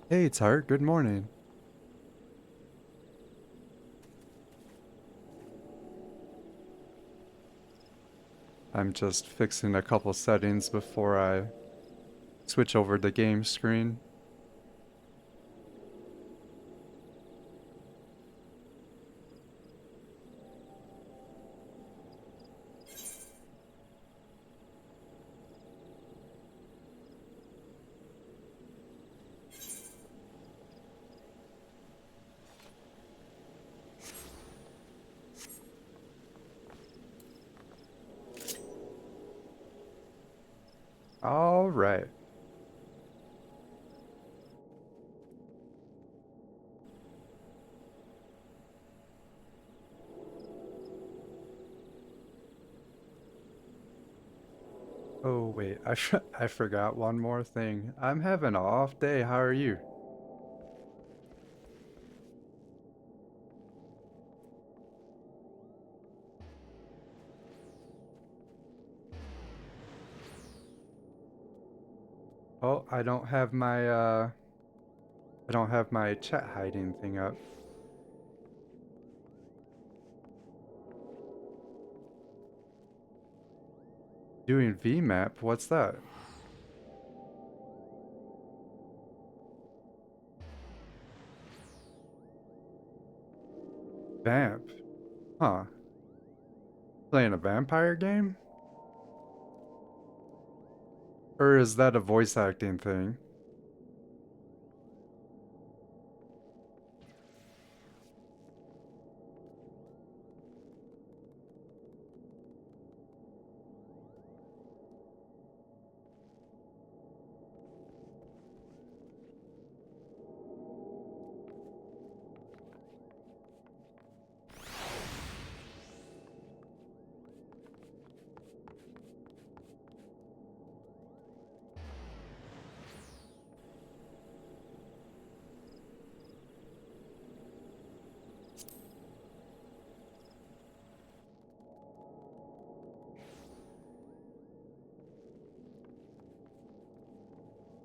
Hey Tart, good morning. I'm just fixing a couple settings before I switch over the game screen. All right. Oh wait, I forgot one more thing. I'm having an off day. How are you? Oh, I don't have my chat hiding thing up. Doing VMAP? What's that? Vamp? Huh. Playing a vampire game? Or is that a voice acting thing?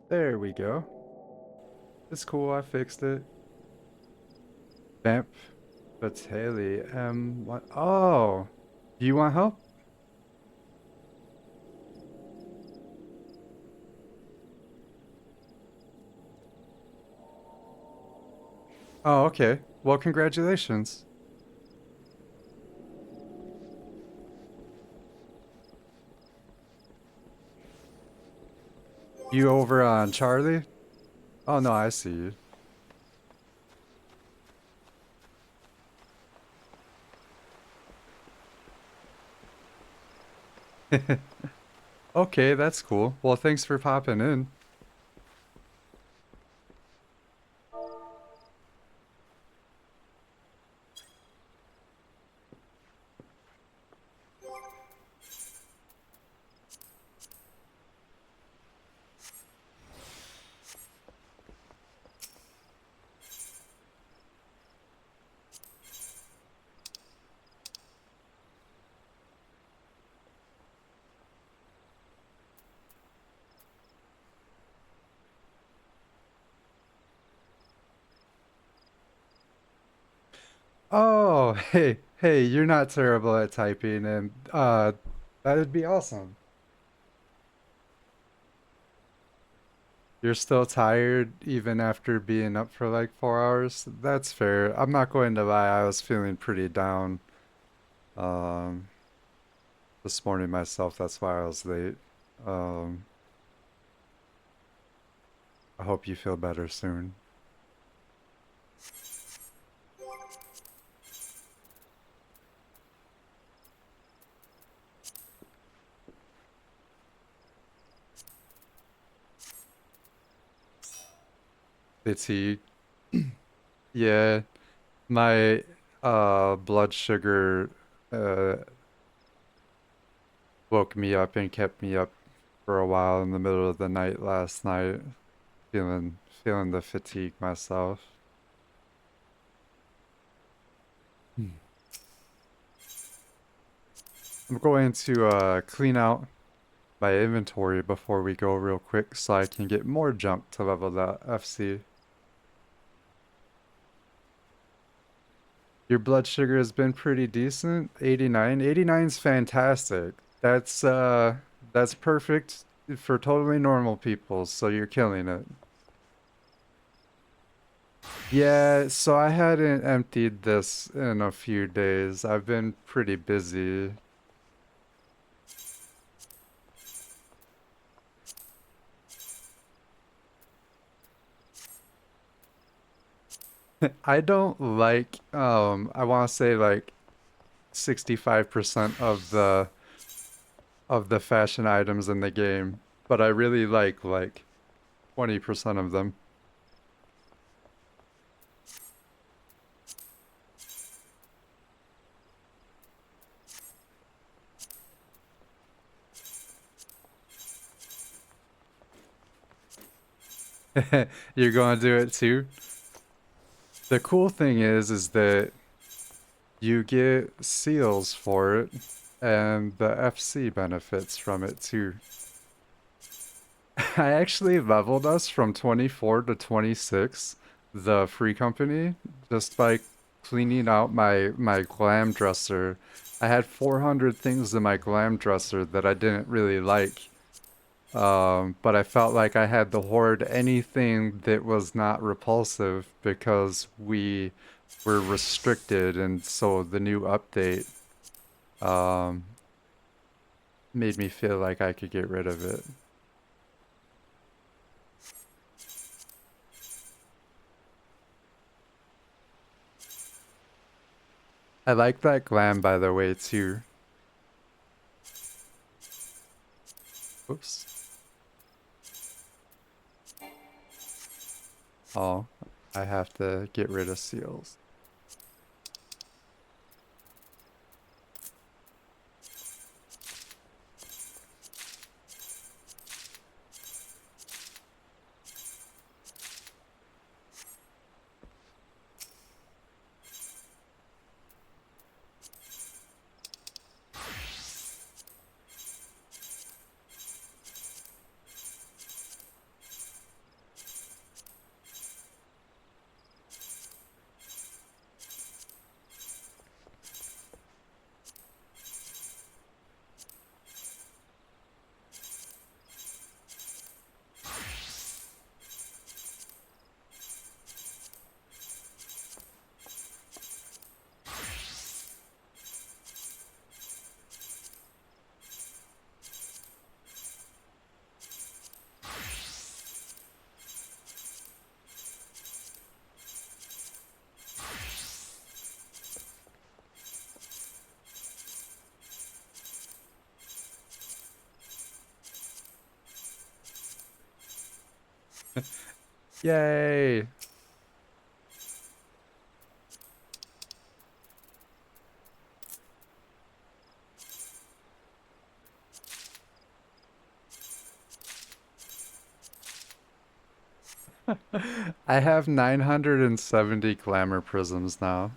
There we go. It's cool, I fixed it. Vamp Bataley what? Oh, do you want help? Oh, okay. Well, congratulations. You over on Charlie? Oh no, I see you. Okay, that's cool. Well, thanks for popping in. Oh, hey, you're not terrible at typing and that'd be awesome. You're still tired even after being up for like 4 hours? That's fair. I'm not going to lie, I was feeling pretty down um this morning myself. That's why I was late. Um I hope you feel better soon. Fatigue. Yeah, my blood sugar uh woke me up and kept me up for a while in the middle of the night last night, feeling the fatigue myself. Hmm. I'm going to clean out my inventory before we go real quick so I can get more junk to level that FC. Your blood sugar has been pretty decent. 89. 89's fantastic. That's perfect for totally normal people, so you're killing it. Yeah, so I hadn't emptied this in a few days. I've been pretty busy. I don't like I want to say like 65% of the fashion items in the game, but I really like 20% of them. You're going to do it too? The cool thing is that you get seals for it and the FC benefits from it too. I actually leveled us from 24 to 26, the free company, just by cleaning out my glam dresser. I had 400 things in my glam dresser that I didn't really like. But I felt like I had to hoard anything that was not repulsive because we were restricted, and so the new update um, made me feel like I could get rid of it. I like that glam, by the way, too. Oops. Oh, I have to get rid of seals. Yay! I have 970 glamour prisms now.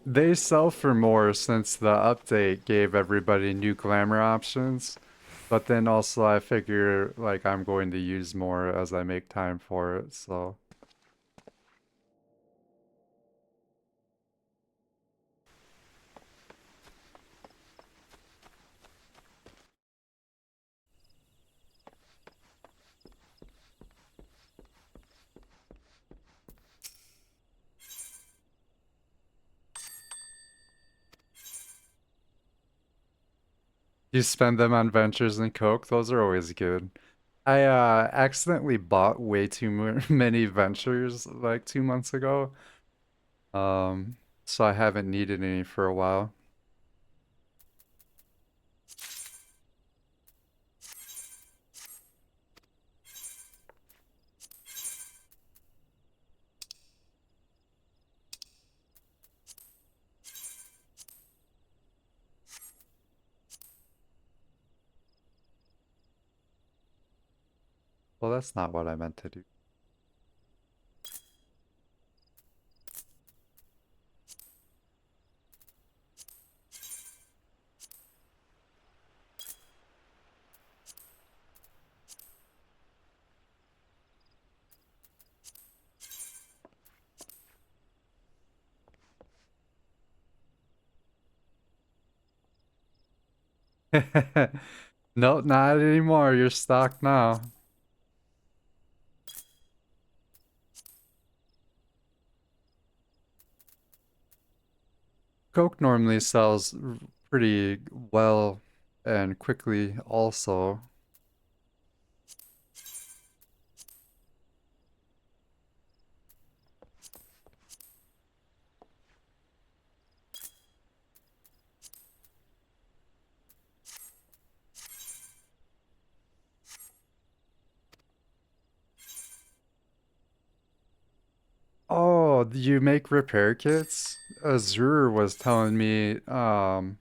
They sell for more since the update gave everybody new glamour options. But then also I figure like I'm going to use more as I make time for it, so. You spend them on ventures and coke, those are always good. I accidentally bought way too many ventures like 2 months ago. Um, so I haven't needed any for a while. Well, that's not what I meant to do. Nope, not anymore. You're stocked now. Coke normally sells pretty well and quickly also. Oh, you make repair kits? Azure was telling me the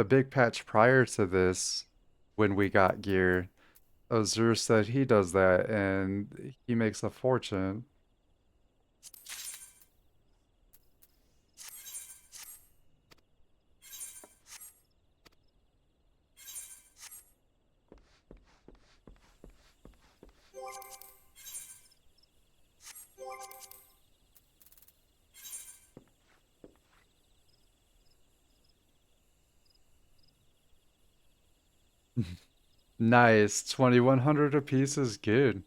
big patch prior to this when we got gear. Azure said he does that and he makes a fortune. Nice. 2100 apiece is good.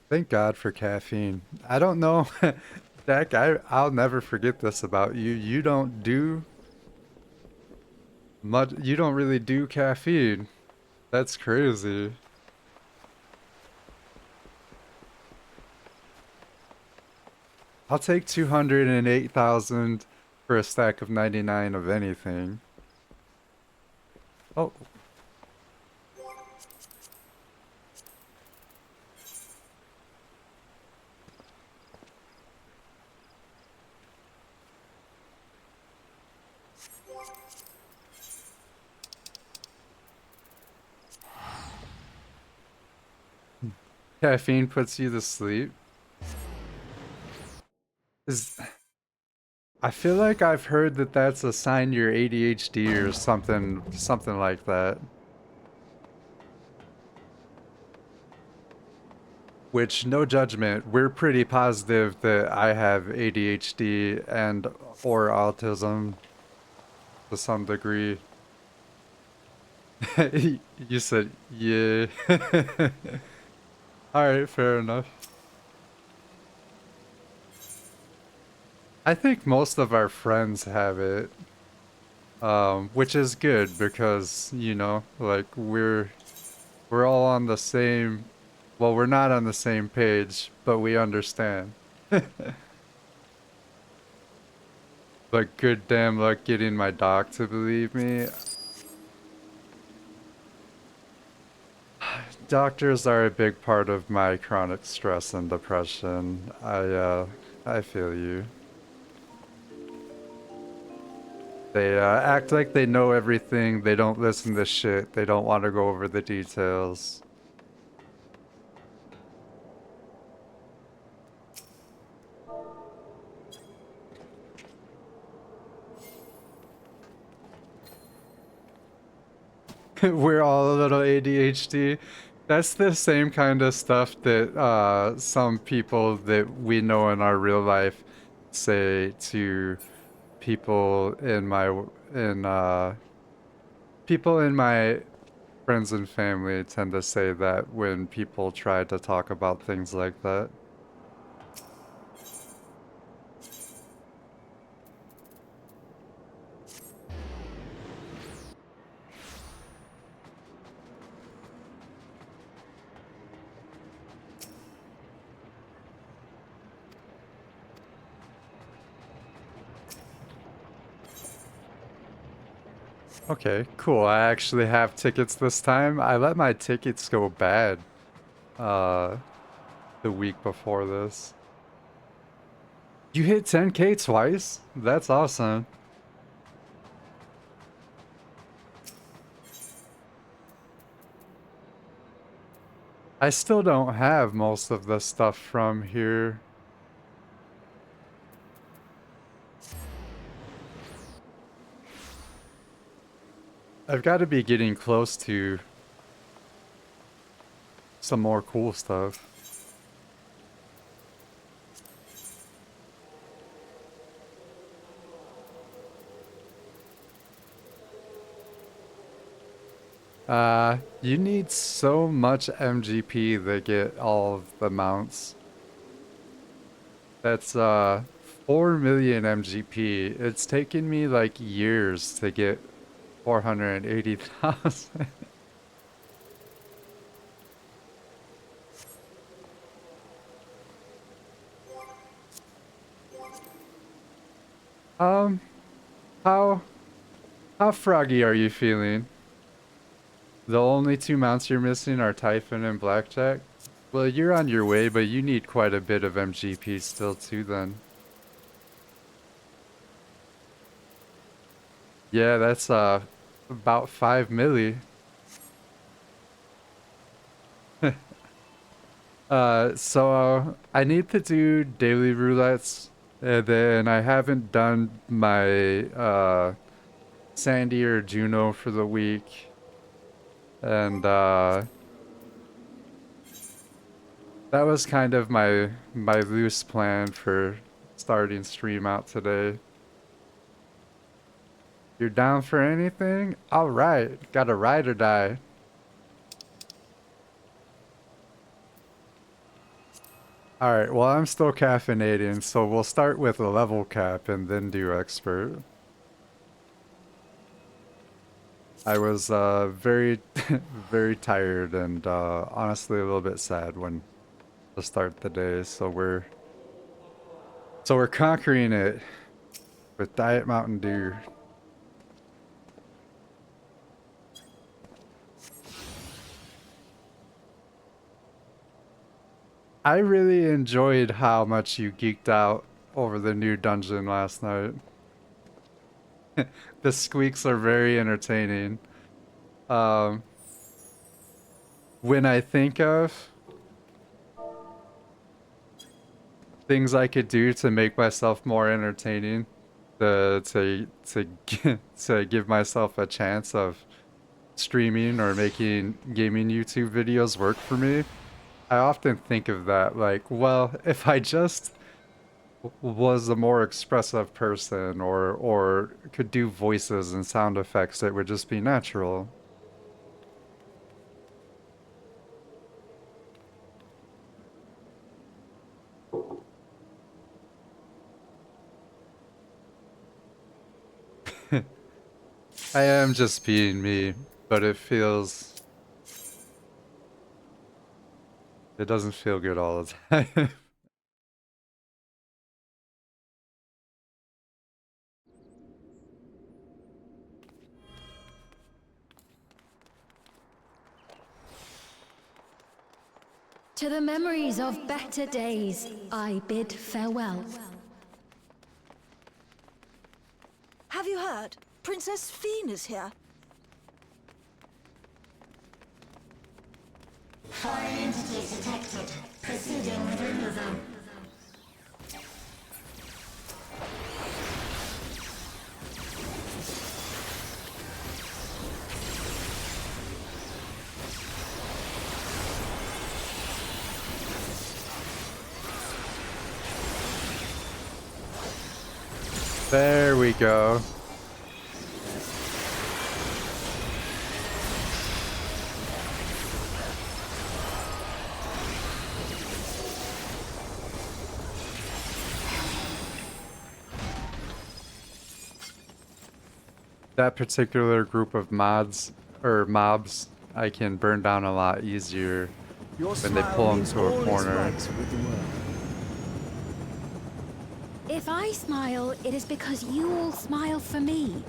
Thank God for caffeine. I don't know, Dak, I'll never forget this about you. You don't do much, you don't really do caffeine. That's crazy. I'll take 208,000 for a stack of 99 of anything. Oh, caffeine puts you to sleep. Is I feel like I've heard that that's a sign you're ADHD or something like that. Which, no judgment, we're pretty positive that I have ADHD and or autism to some degree. You said, yeah. All right, fair enough. I think most of our friends have it, which is good because, like we're all on the same, well, we're not on the same page, but we understand. But good damn luck getting my doc to believe me. Doctors are a big part of my chronic stress and depression. I feel you. They act like they know everything. They don't listen to shit. They don't want to go over the details. We're all a little ADHD. That's the same kind of stuff that some people that we know in our real life say to people in people in my friends and family tend to say that when people try to talk about things like that. Okay, cool. I actually have tickets this time. I let my tickets go bad uh the week before this. You hit 10K twice? That's awesome. I still don't have most of the stuff from here. I've got to be getting close to some more cool stuff. You need so much MGP to get all of the mounts. That's 4 million MGP. It's taken me like years to get 480,000. Um, how how froggy are you feeling? The only two mounts you're missing are Typhon and Blackjack. Well, you're on your way, but you need quite a bit of MGP still too then. Yeah, that's about 5 milli. So I need to do daily roulettes, and then I haven't done my Sandy or Juno for the week, and that was kind of my loose plan for starting stream out today. You're down for anything? All right, got to ride or die. All right, well I'm still caffeinating, so we'll start with a level cap and then do expert. I was very, very tired and honestly a little bit sad when to start the day. So we're conquering it with Diet Mountain Dew. I really enjoyed how much you geeked out over the new dungeon last night. The squeaks are very entertaining. Um, when I think of things I could do to make myself more entertaining, to give myself a chance of streaming or making gaming YouTube videos work for me, I often think of that like, well, if I just was a more expressive person or could do voices and sound effects, it would just be natural. I am just being me, but it doesn't feel good all the time. To the memories of better days, I bid farewell. Have you heard? Princess Fiend is here. Foreign entities detected. Proceeding with removal. There we go. That particular group of mods or mobs I can burn down a lot easier when they pull them to a corner. If I smile, it is because you all smile for me.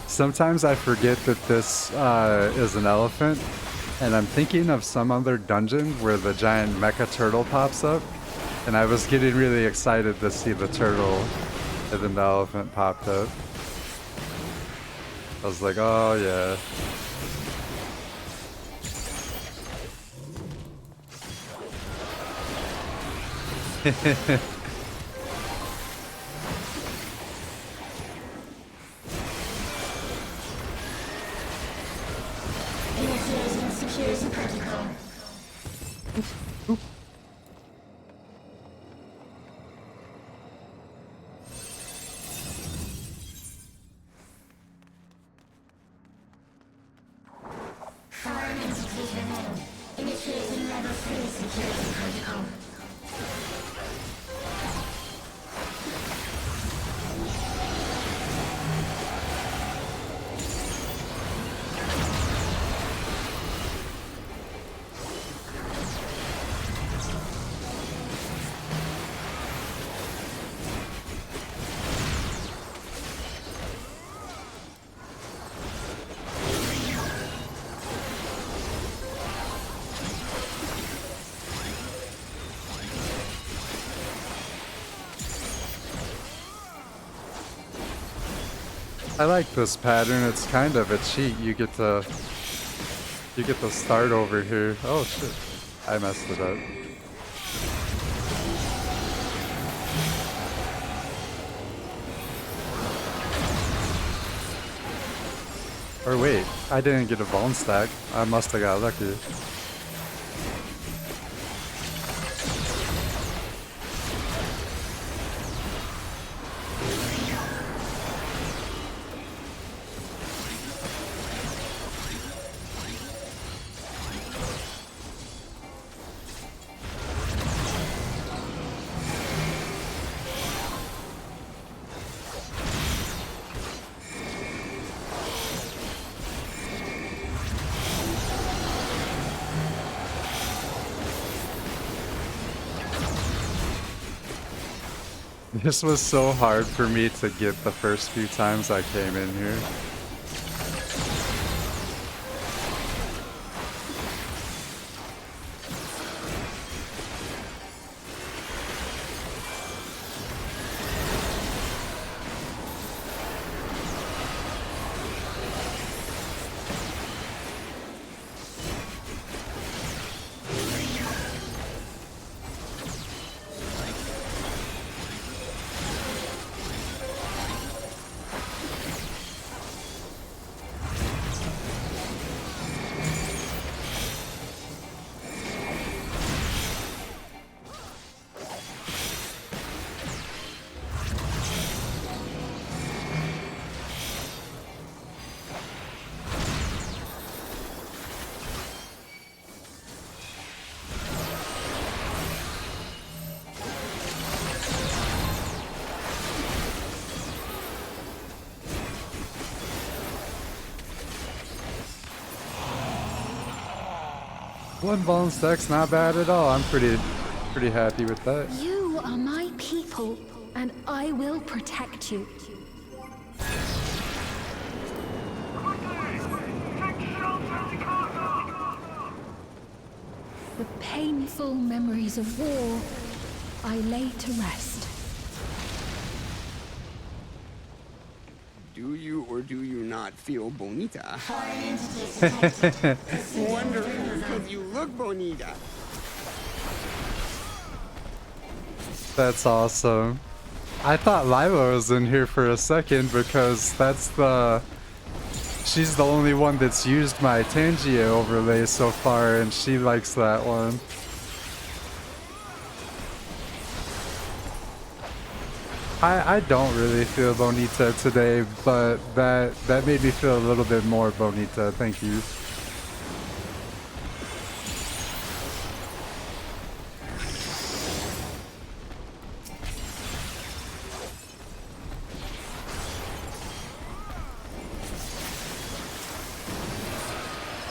Sometimes I forget that this is an elephant, and I'm thinking of some other dungeon where the giant mecha turtle pops up, and I was getting really excited to see the turtle, and then the elephant popped up. I was like, oh yeah. Initiating security protocol. Foreign entities remain. Initiating level 3 security protocol. I like this pattern. It's kind of a cheat. You get to start over here. Oh shit. I messed it up. Or wait, I didn't get a bone stack. I must have got lucky. This was so hard for me to get the first few times I came in here. One bone stack's not bad at all. I'm pretty happy with that. You are my people, and I will protect you. The painful memories of war I lay to rest. Do you or do you not feel bonita? Foreign entities detected. Wondering because you look bonita. That's awesome. I thought Lila was in here for a second because she's the only one that's used my Tangia overlay so far, and she likes that one. I don't really feel bonita today, but that made me feel a little bit more bonita. Thank you.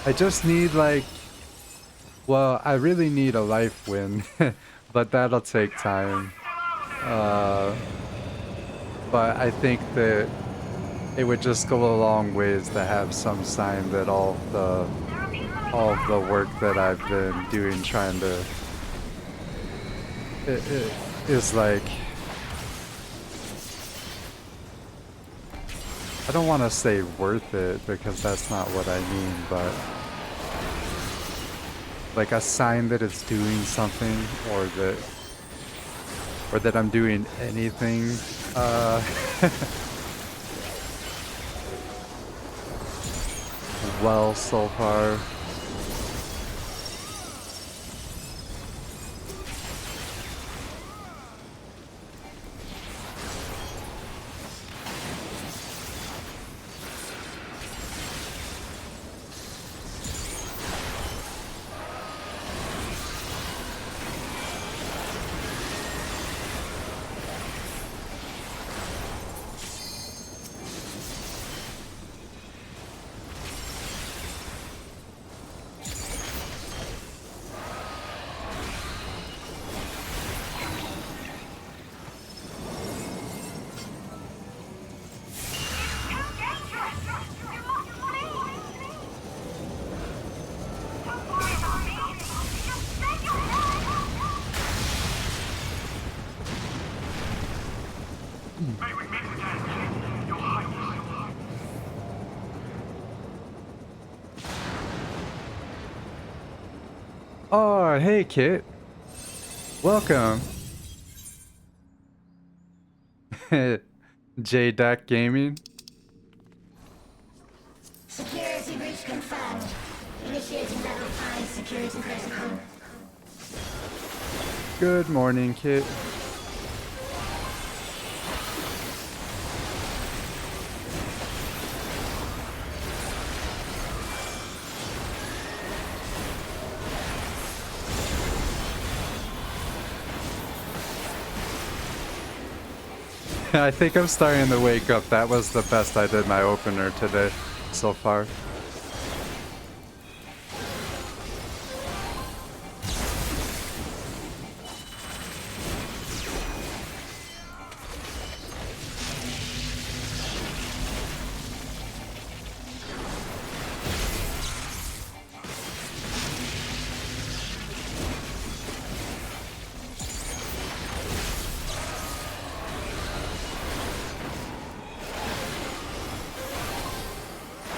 I just need well, I really need a life win, but that'll take time. But I think that it would just go a long ways to have some sign that all of the work that I've been doing trying to it is like, I don't want to say worth it because that's not what I mean, but like a sign that it's doing something or that I'm doing anything well so far. Oh, hey Kit. Welcome. JDAC Gaming. Security breach confirmed. Initiating level 5 security protocol. Good morning, Kit. I think I'm starting to wake up. That was the best I did my opener today so far.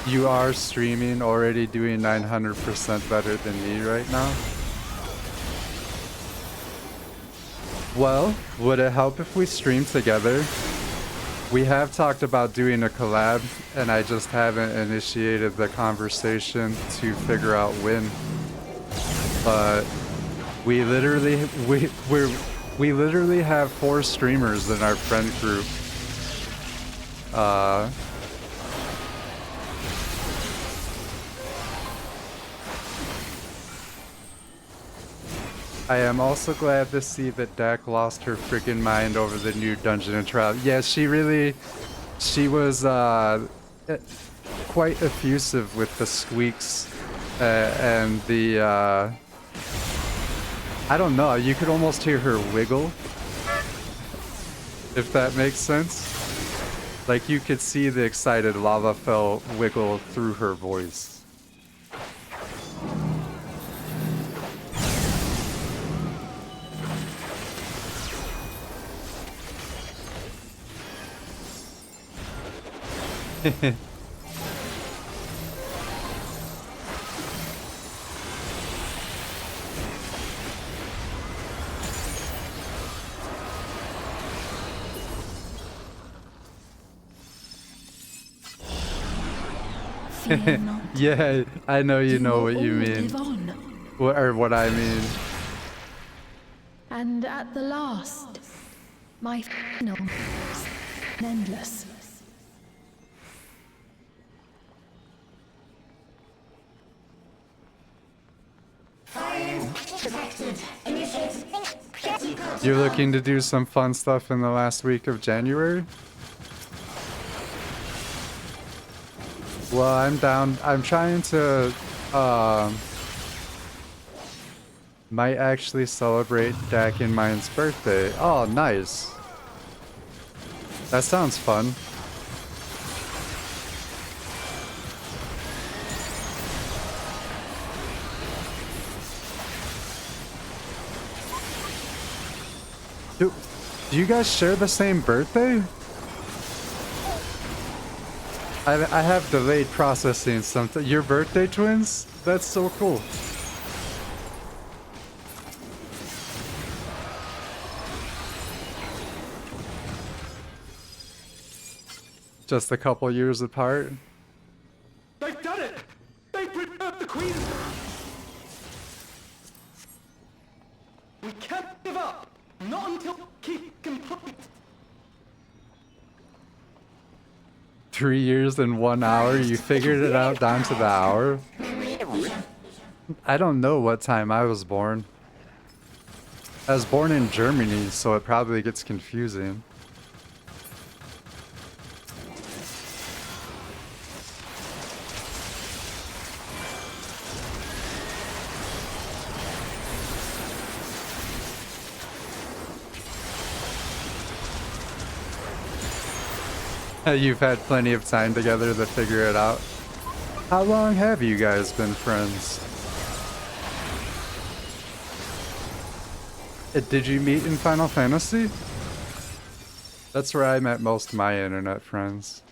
You are streaming, already doing 900% better than me right now. Well, would it help if we stream together? We have talked about doing a collab, and I just haven't initiated the conversation to figure out when. But we literally we literally have 4 streamers in our friend group. I am also glad to see that Dak lost her freaking mind over the new Dungeon and Trial. Yeah, she was quite effusive with the squeaks and the I don't know, you could almost hear her wiggle, if that makes sense. Like you could see the excited lava fell wiggle through her voice. Fear not. Yeah, I know you know what you will all mean. live on. Or what I mean. And at the last, my final endless. Detected. Initiating security protocol. You're looking to do some fun stuff in the last week of January? Well, I'm down. I'm trying to, might actually celebrate Dak and mine's birthday. Oh, nice. That sounds fun. Do you guys share the same birthday? I have delayed processing something. Your birthday twins? That's so cool. Just a couple years apart. They've done it! They've preserved the Queen! We can't give up! Not until keep complete! 3 years and 1 hour? You figured it out down to the hour? I don't know what time I was born. I was born in Germany, so it probably gets confusing. You've had plenty of time together to figure it out. How long have you guys been friends? Did you meet in Final Fantasy? That's where I met most of my internet friends.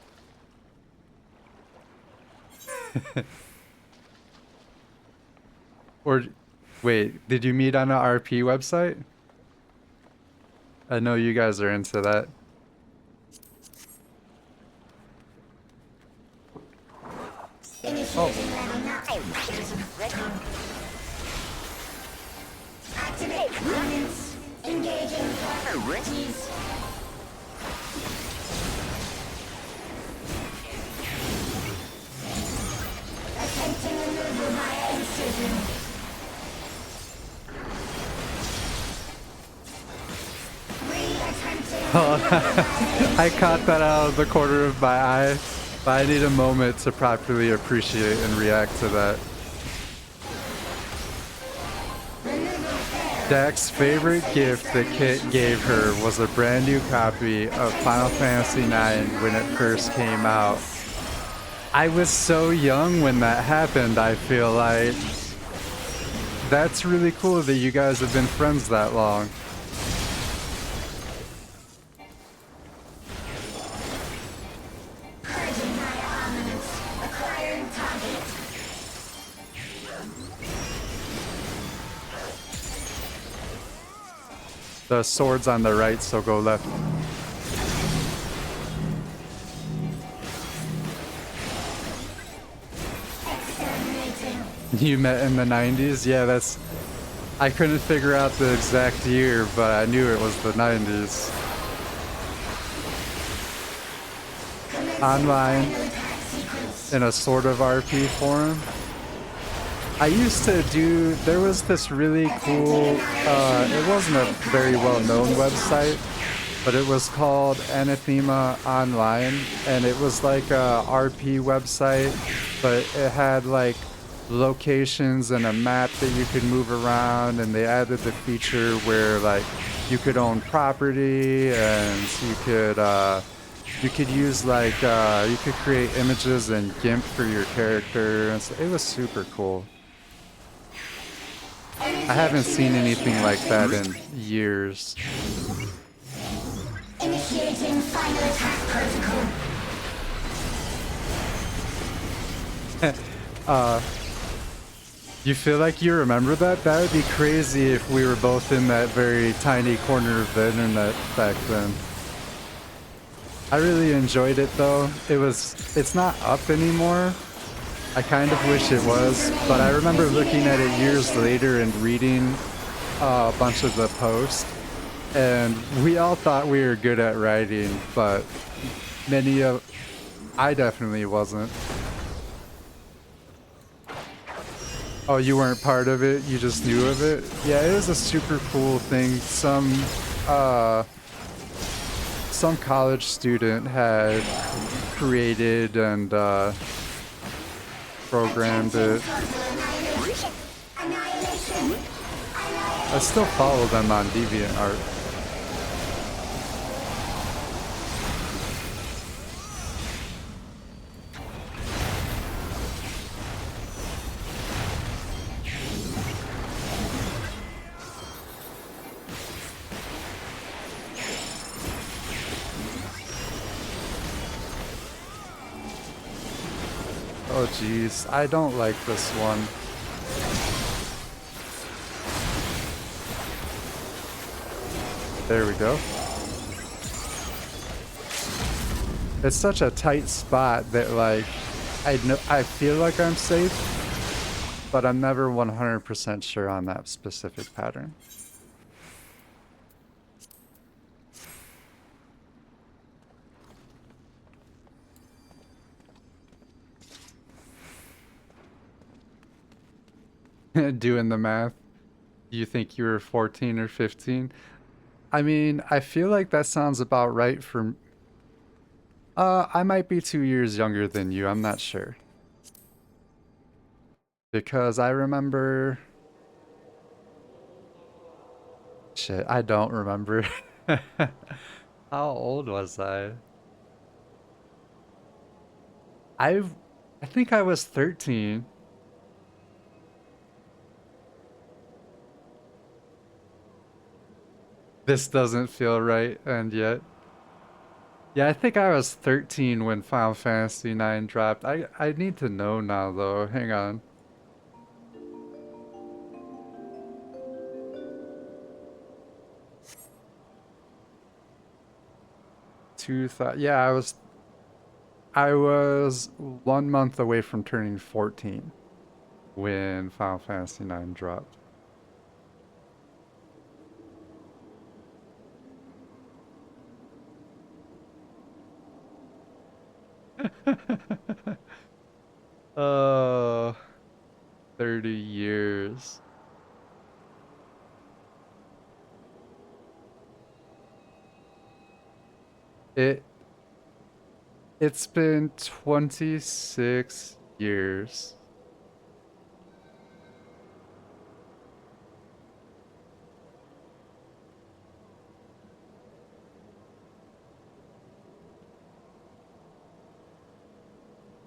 Or, wait, did you meet on a RP website? I know you guys are into that. Initiating level 9. Activate components. Engaging priorities. Attempting removal via incision. Re-attempting. I caught that out of the corner of my eye, but I need a moment to properly appreciate and react to that. Dak's favorite gift that Kit gave her was a brand new copy of Final Fantasy IX when it first came out. I was so young when that happened, I feel like. That's really cool that you guys have been friends that long. Purging via armaments. Acquiring target. The sword's on the right, so go left. Exterminating. You met in the 90s? Yeah, that's... I couldn't figure out the exact year, but I knew it was the 90s. Online, in a sort of RP forum. I used to do... There was this really cool... it wasn't a very well-known website, but it was called Anathema Online, and it was like a RP website, but it had like locations and a map that you could move around, and they added the feature where like you could own property, and you could use like you could create images and GIMP for your character, and so it was super cool. I haven't seen anything like that in years. Initiating final attack protocol. You feel like you remember that? That would be crazy if we were both in that very tiny corner of the internet back then. I really enjoyed it though. It's not up anymore. I kind of wish it was, but I remember looking at it years later and reading a bunch of the posts, and we all thought we were good at writing, but I definitely wasn't. Oh, you weren't part of it? You just knew of it? Yeah, it was a super cool thing. Some college student had created and programmed it. I still follow them on DeviantArt. Oh geez, I don't like this one. There we go. It's such a tight spot that like I feel like I'm safe, but I'm never 100% sure on that specific pattern. Doing the math, you think you were 14 or 15? I mean, I feel like that sounds about right for I might be 2 years younger than you, I'm not sure. Because I remember shit, I don't remember. How old was I? I've I think I was 13. This doesn't feel right, and yet. Yeah, I think I was 13 when Final Fantasy 9 dropped. I need to know now though. Hang on. Yeah, I was 1 month away from turning 14 when Final Fantasy 9 dropped. Oh, 30 years. It it's been 26 years.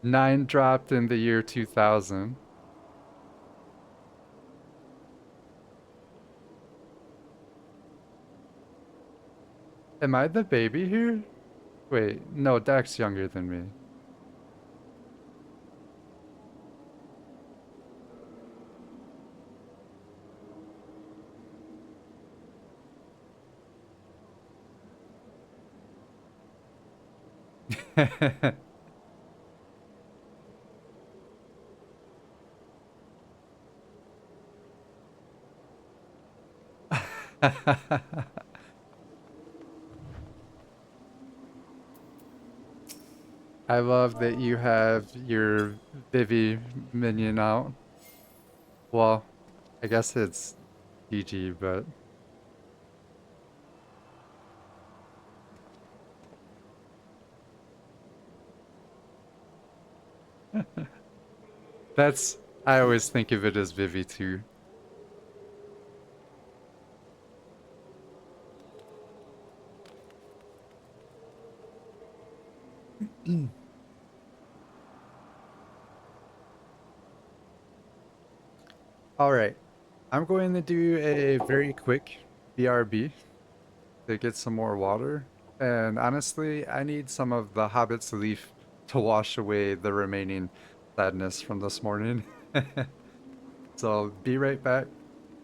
Nine dropped in the year 2000. Am I the baby here? Wait, no, Dak's younger than me. I love that you have your Vivi minion out. Well, I guess it's GG, but that's I always think of it as Vivi too. All right, I'm going to do a very quick BRB to get some more water. And honestly, I need some of the Hobbit's leaf to wash away the remaining sadness from this morning. So be right back,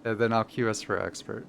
and then I'll cue us for expert.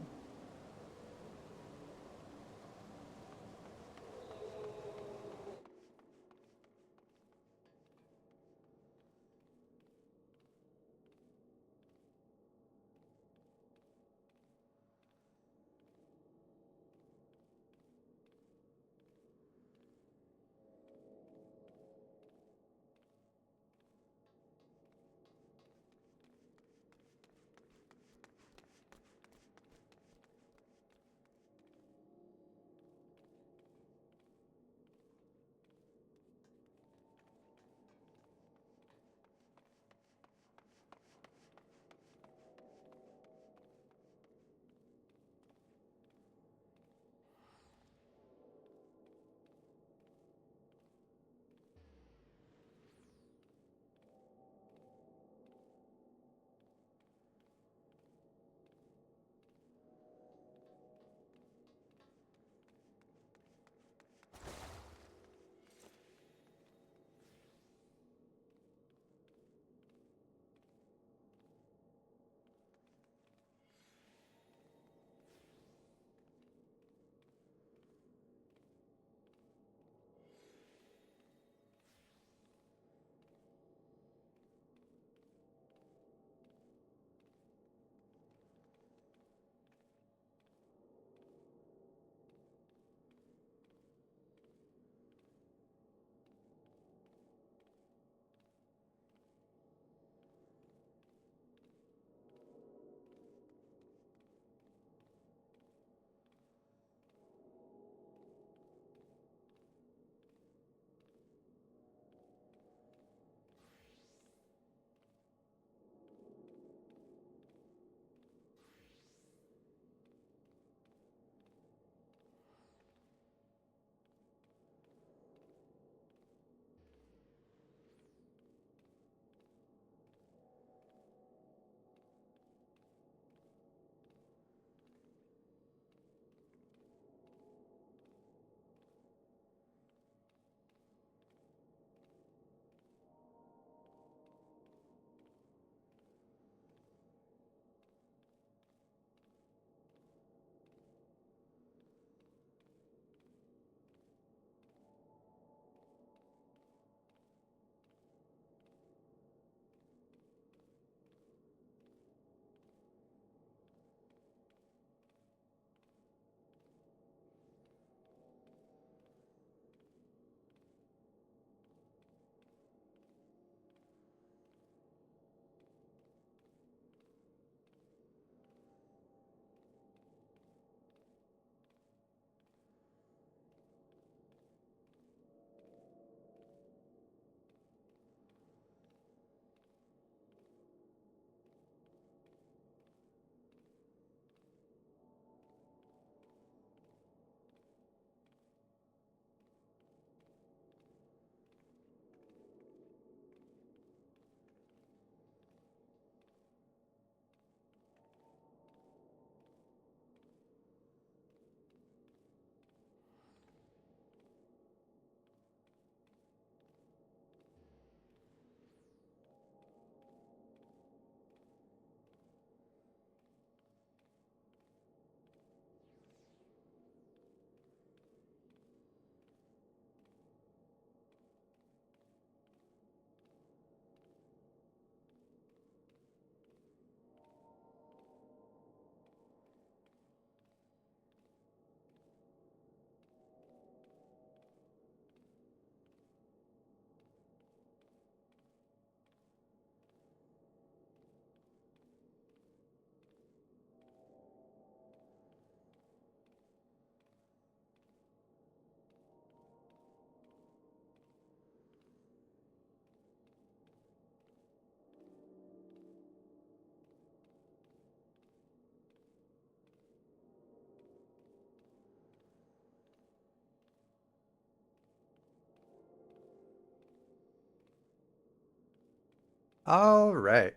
All right.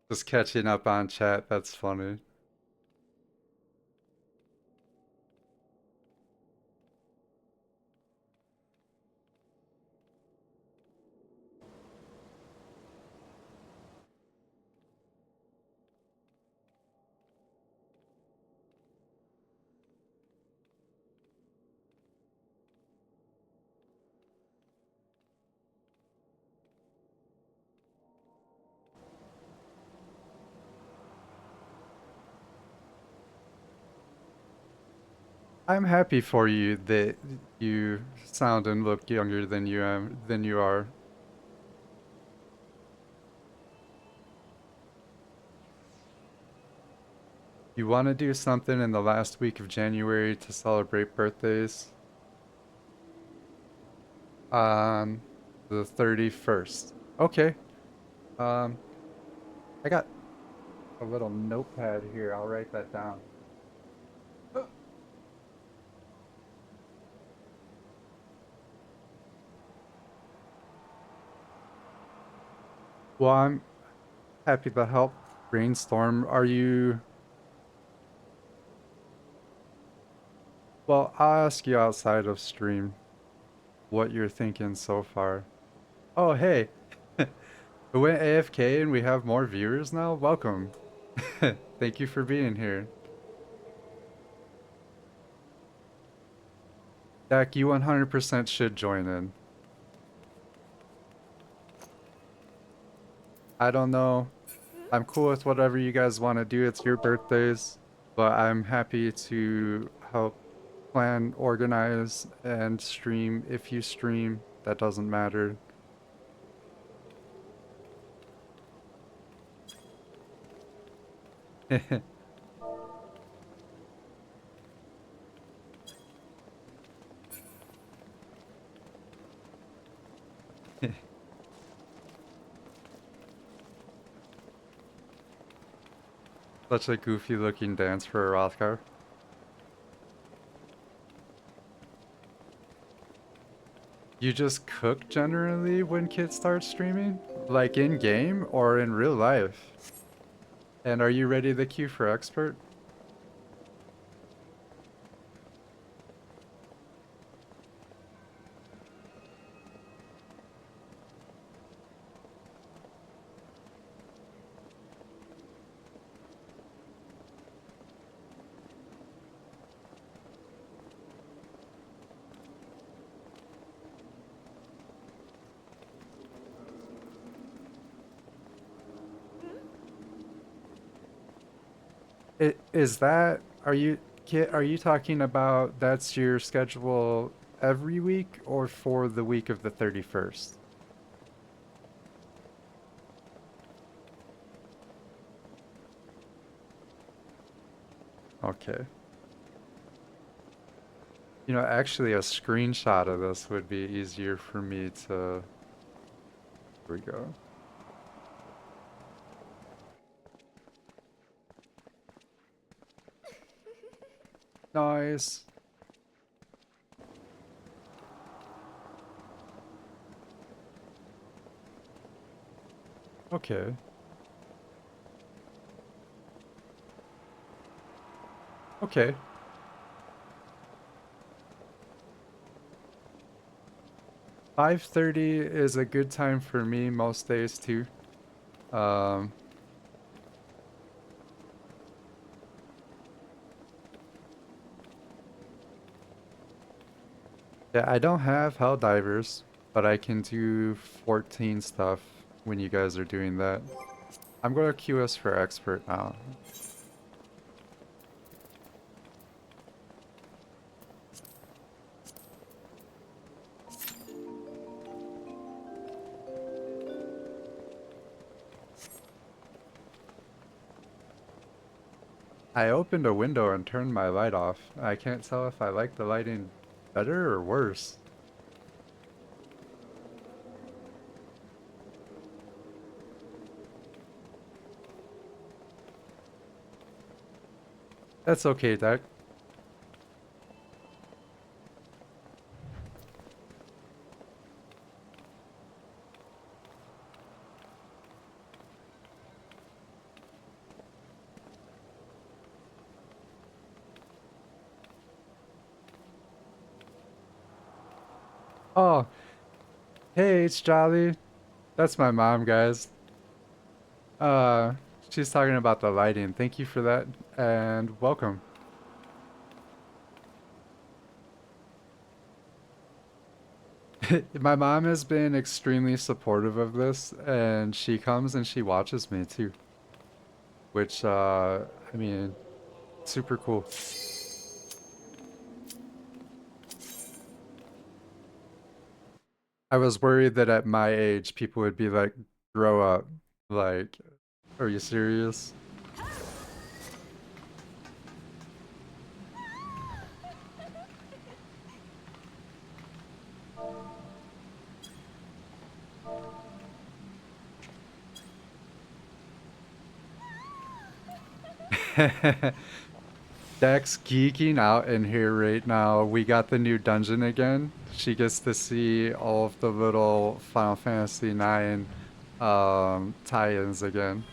Just catching up on chat. That's funny. I'm happy for you that you sound and look younger than you are. You want to do something in the last week of January to celebrate birthdays? On the 31st. Okay. Um, I got a little notepad here. I'll write that down. Well, I'm happy to help brainstorm. Are you... Well, I'll ask you outside of stream what you're thinking so far. Oh, hey. We went AFK and we have more viewers now? Welcome. Thank you for being here. Dak, you 100% should join in. I don't know. I'm cool with whatever you guys want to do. It's your birthdays, but I'm happy to help plan, organize, and stream. If you stream, that doesn't matter. Such a goofy looking dance for a Rothgar. You just cook generally when kids start streaming? Like in game or in real life? And are you ready to queue for expert? Is that, are you talking about that's your schedule every week or for the week of the 31st? Okay. You know, actually a screenshot of this would be easier for me to, here we go. Nice. Okay. Okay. 5:30 is a good time for me most days too. Um, yeah, I don't have Helldivers, but I can do 14 stuff when you guys are doing that. I'm going to queue us for expert now. I opened a window and turned my light off. I can't tell if I like the lighting better or worse. That's okay, Deck. Oh, hey, it's Jolly. That's my mom, guys. Uh, she's talking about the lighting. Thank you for that, and welcome. My mom has been extremely supportive of this, and she comes and she watches me too, which, I mean, super cool. I was worried that at my age, people would be like, grow up. Like, are you serious? Dex geeking out in here right now. We got the new dungeon again. She gets to see all of the little Final Fantasy IX tie-ins again.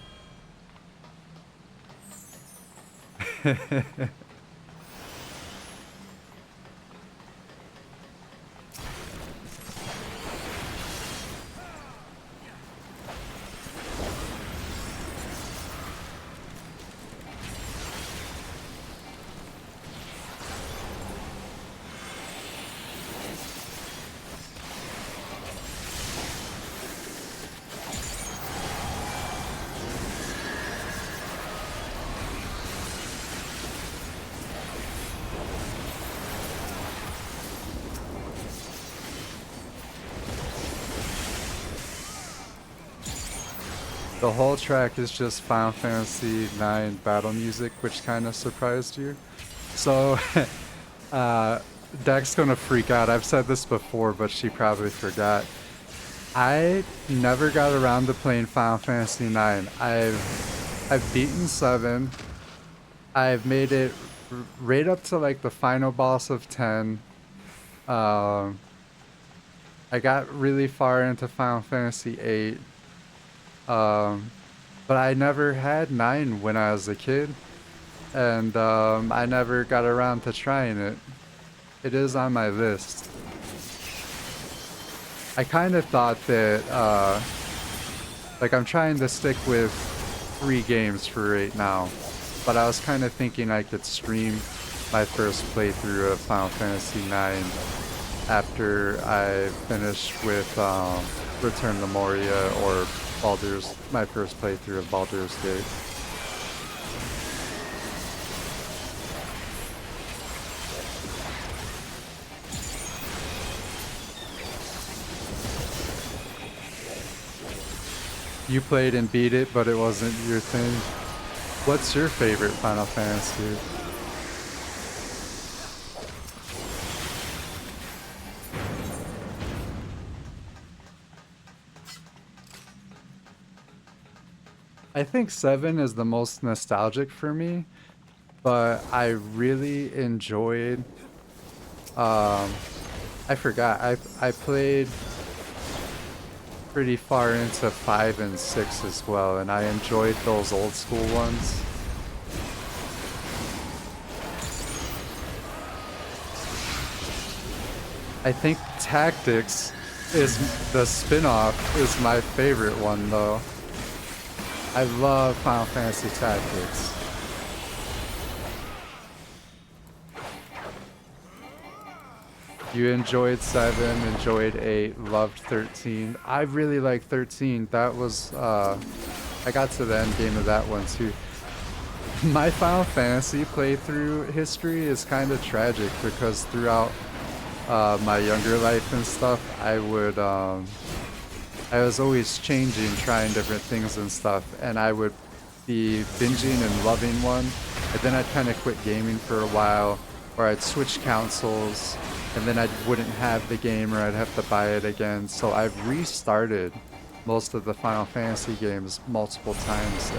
The whole track is just Final Fantasy IX battle music, which kind of surprised you. So, uh, Deck's gonna freak out. I've said this before, but she probably forgot. I never got around to playing Final Fantasy IX. I've beaten 7. I've made it right up to like the final boss of 10. Um, I got really far into Final Fantasy 8. But I never had 9 when I was a kid, and I never got around to trying it. It is on my list. I kind of thought that, like I'm trying to stick with 3 games for right now, but I was kind of thinking I could stream my first playthrough of Final Fantasy IX after I finish with Return to Moria or my first playthrough of Baldur's Gate. You played and beat it, but it wasn't your thing. What's your favorite Final Fantasy? I think 7 is the most nostalgic for me, but I really enjoyed, I forgot, I played pretty far into 5 and 6 as well, and I enjoyed those old school ones. I think Tactics is the spin-off is my favorite one though. I love Final Fantasy Tactics. You enjoyed 7, enjoyed 8, loved 13. I really like 13. That was, I got to the end game of that one too. My Final Fantasy playthrough history is kind of tragic because throughout my younger life and stuff, I was always changing, trying different things and stuff, and I would be binging and loving one, and then I'd kind of quit gaming for a while, or I'd switch consoles, and then I wouldn't have the game, or I'd have to buy it again. So I've restarted most of the Final Fantasy games multiple times,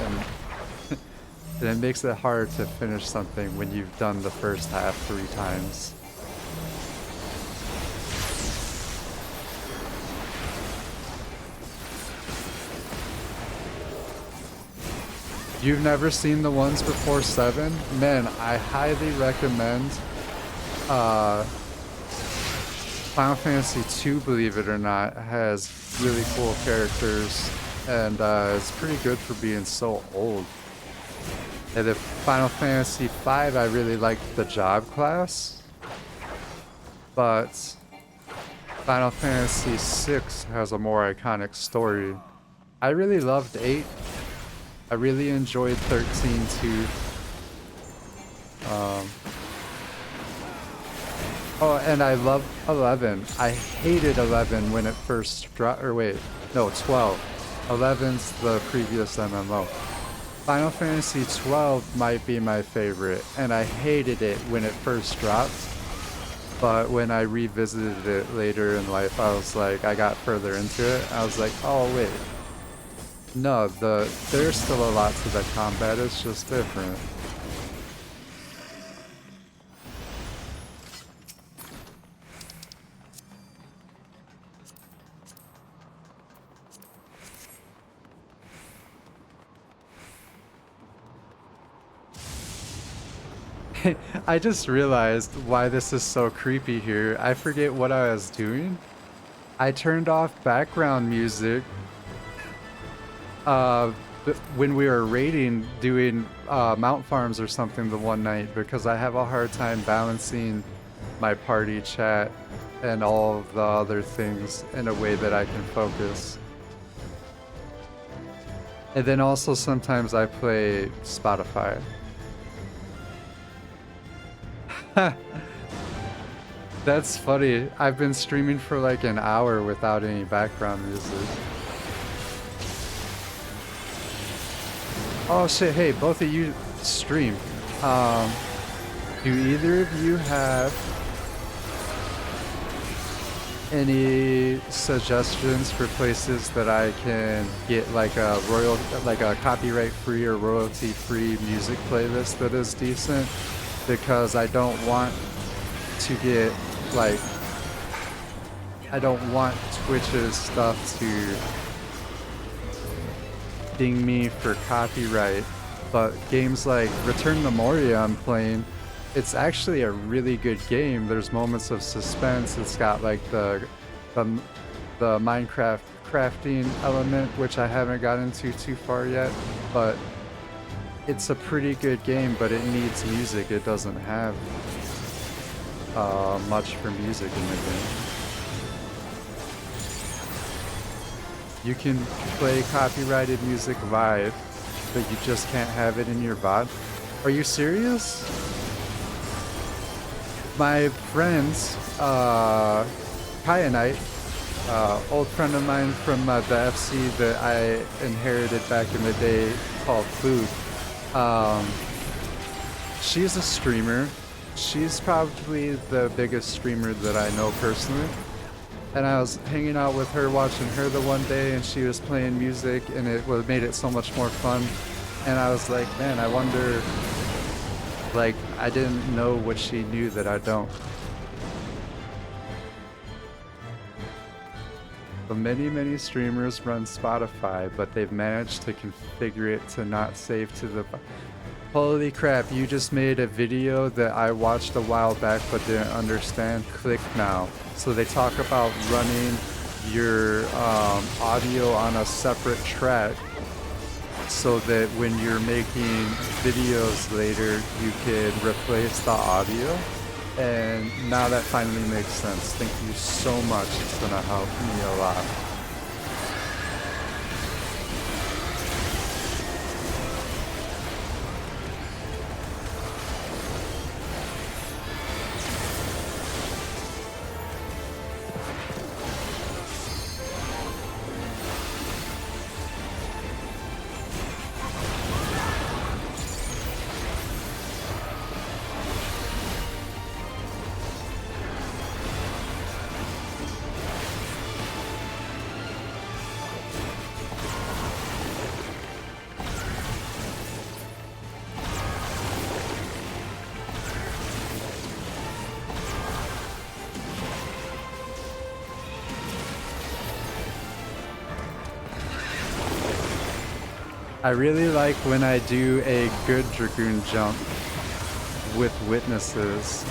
and And it makes it hard to finish something when you've done the first half 3 times. You've never seen the ones before 7? Man, I highly recommend Final Fantasy 2, believe it or not, has really cool characters, and it's pretty good for being so old. And if Final Fantasy 5, I really liked the job class, but Final Fantasy 6 has a more iconic story. I really loved 8. I really enjoyed 13 too. Oh, and I love 11. I hated 11 when it first dropped, or wait, no, 12. 11's the previous MMO. Final Fantasy 12 might be my favorite, and I hated it when it first dropped. But when I revisited it later in life, I was like, I got further into it. I was like, oh wait, no, there's still a lot to the combat. It's just different. I just realized why this is so creepy here. I forget what I was doing. I turned off background music when we were raiding, doing mount farms or something the one night, because I have a hard time balancing my party chat and all of the other things in a way that I can focus. And then also sometimes I play Spotify. That's funny. I've been streaming for like an hour without any background music. Oh shit, hey, both of you stream. Do either of you have any suggestions for places that I can get like a copyright free or royalty free music playlist that is decent? Because I don't want to get like, I don't want Twitch's stuff to ding me for copyright, but games like Return to Moria I'm playing, it's actually a really good game. There's moments of suspense. It's got like the Minecraft crafting element, which I haven't got into too far yet, but it's a pretty good game, but it needs music. It doesn't have much for music in the game. You can play copyrighted music live, but you just can't have it in your VOD. Are you serious? My friends, Kyanite, old friend of mine from the FC that I inherited back in the day called Food. She's a streamer. She's probably the biggest streamer that I know personally. And I was hanging out with her, watching her the one day, and she was playing music, and it made it so much more fun. And I was like, man, I wonder, like, I didn't know what she knew that I don't. So many streamers run Spotify, but they've managed to configure it to not save to the... Holy crap, you just made a video that I watched a while back but didn't understand. Click now. So they talk about running your audio on a separate track so that when you're making videos later, you can replace the audio. And now that finally makes sense. Thank you so much. It's gonna help me a lot. I really like when I do a good Dragoon jump with witnesses.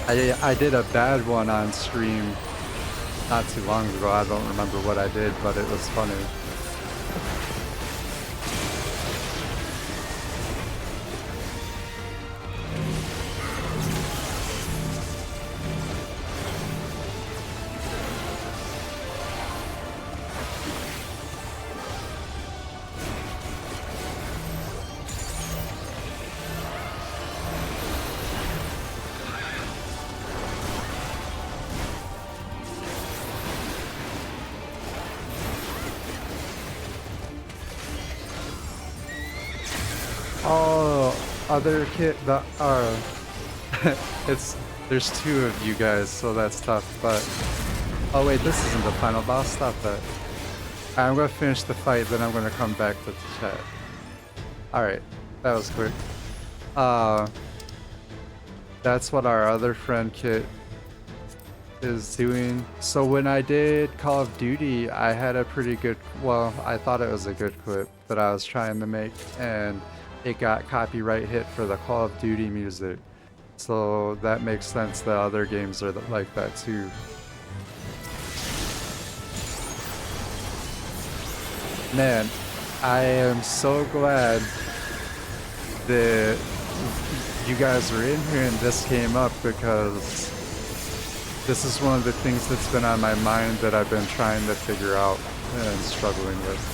I did a bad one on stream not too long ago. I don't remember what I did, but it was funny. Oh, other kid, there's two of you guys, so that's tough, but, oh wait, this isn't the final boss, stop that. I'm gonna finish the fight, then I'm gonna come back to the chat. Alright, that was quick. That's what our other friend Kit is doing. So when I did Call of Duty, I had a pretty good, well, I thought it was a good clip that I was trying to make, and it got copyright hit for the Call of Duty music. So that makes sense that other games are like that too. Man, I am so glad that you guys were in here and this came up, because this is one of the things that's been on my mind that I've been trying to figure out and struggling with.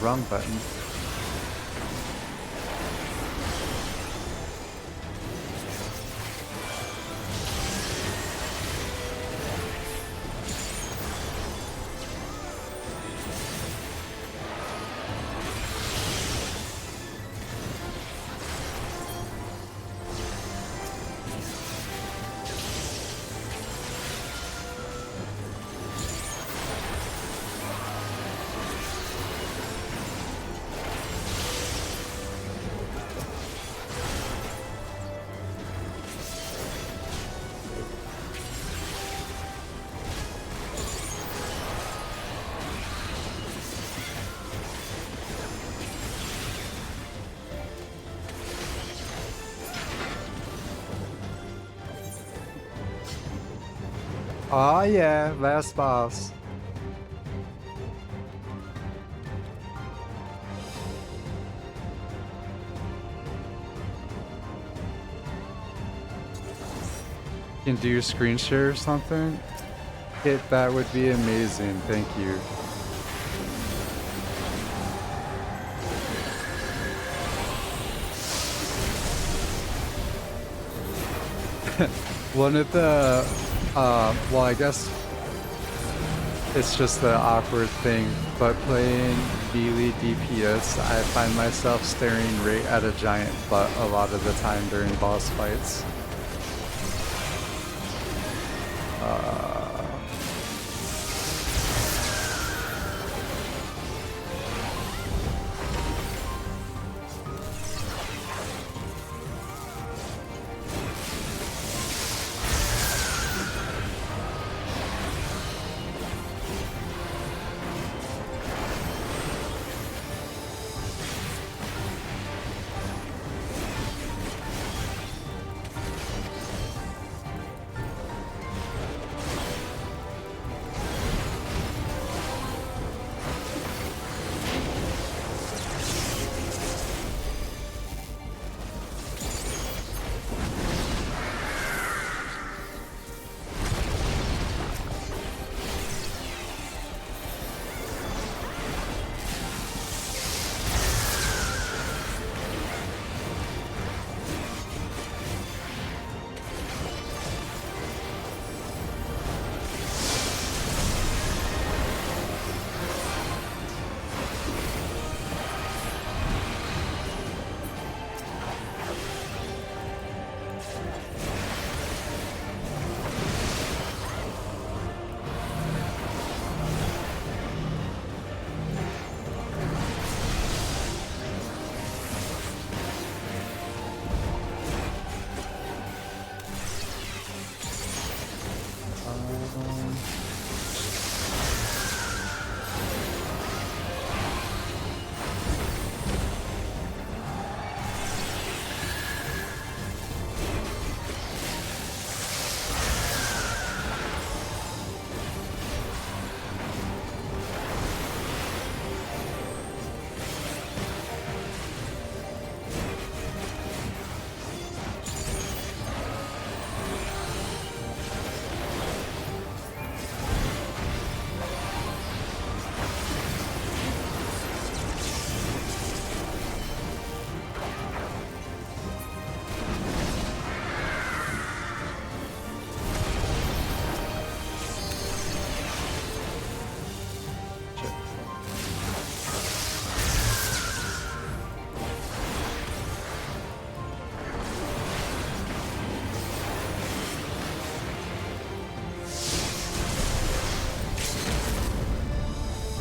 Wrong button. Oh yeah, last boss. Can do your screen share or something? That would be amazing, thank you. One of the, well, I guess it's just the awkward thing, but playing melee DPS, I find myself staring right at a giant butt a lot of the time during boss fights.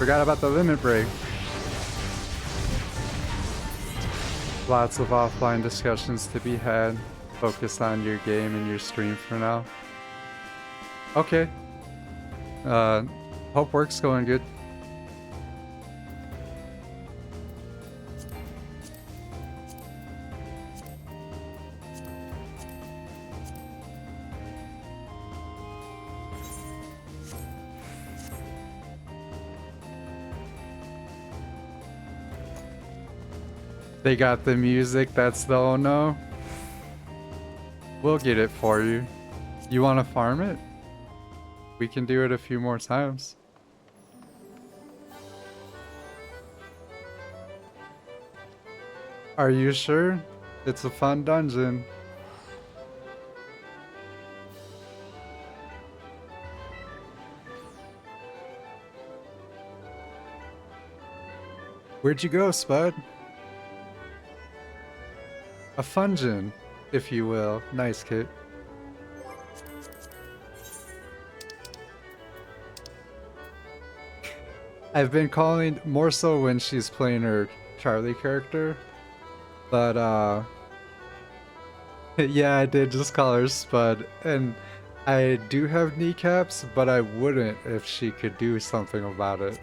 Forgot about the limit break. Lots of offline discussions to be had. Focus on your game and your stream for now. Okay. Hope work's going good. They got the music, that's the oh no. We'll get it for you. You want to farm it? We can do it a few more times. Are you sure? It's a fun dungeon. Where'd you go, Spud? A fungin, if you will. Nice, Kit. I've been calling more so when she's playing her Charlie character, but yeah, I did just call her Spud, and I do have kneecaps, but I wouldn't if she could do something about it.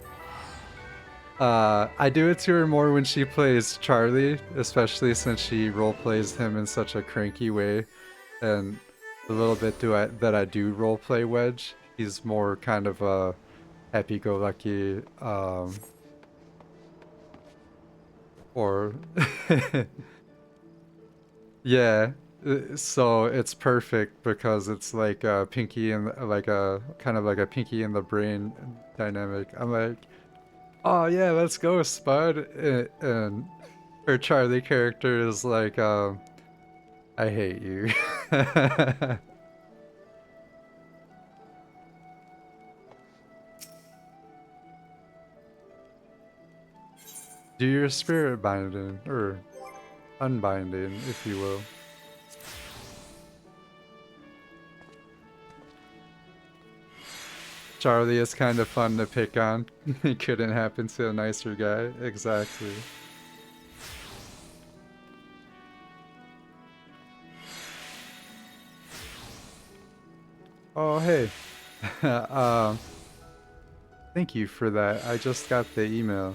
I do it to her more when she plays Charlie, especially since she role plays him in such a cranky way, and the little bit that I do role play Wedge, he's more kind of a happy-go-lucky, or yeah. So it's perfect because it's like a pinky and like a kind of like a pinky in the brain dynamic. I'm like, oh yeah, let's go, Spud. And her Charlie character is like, I hate you. Do your spirit binding, or unbinding, if you will. Charlie is kind of fun to pick on. It couldn't happen to a nicer guy. Exactly. Oh, hey. Thank you for that. I just got the email.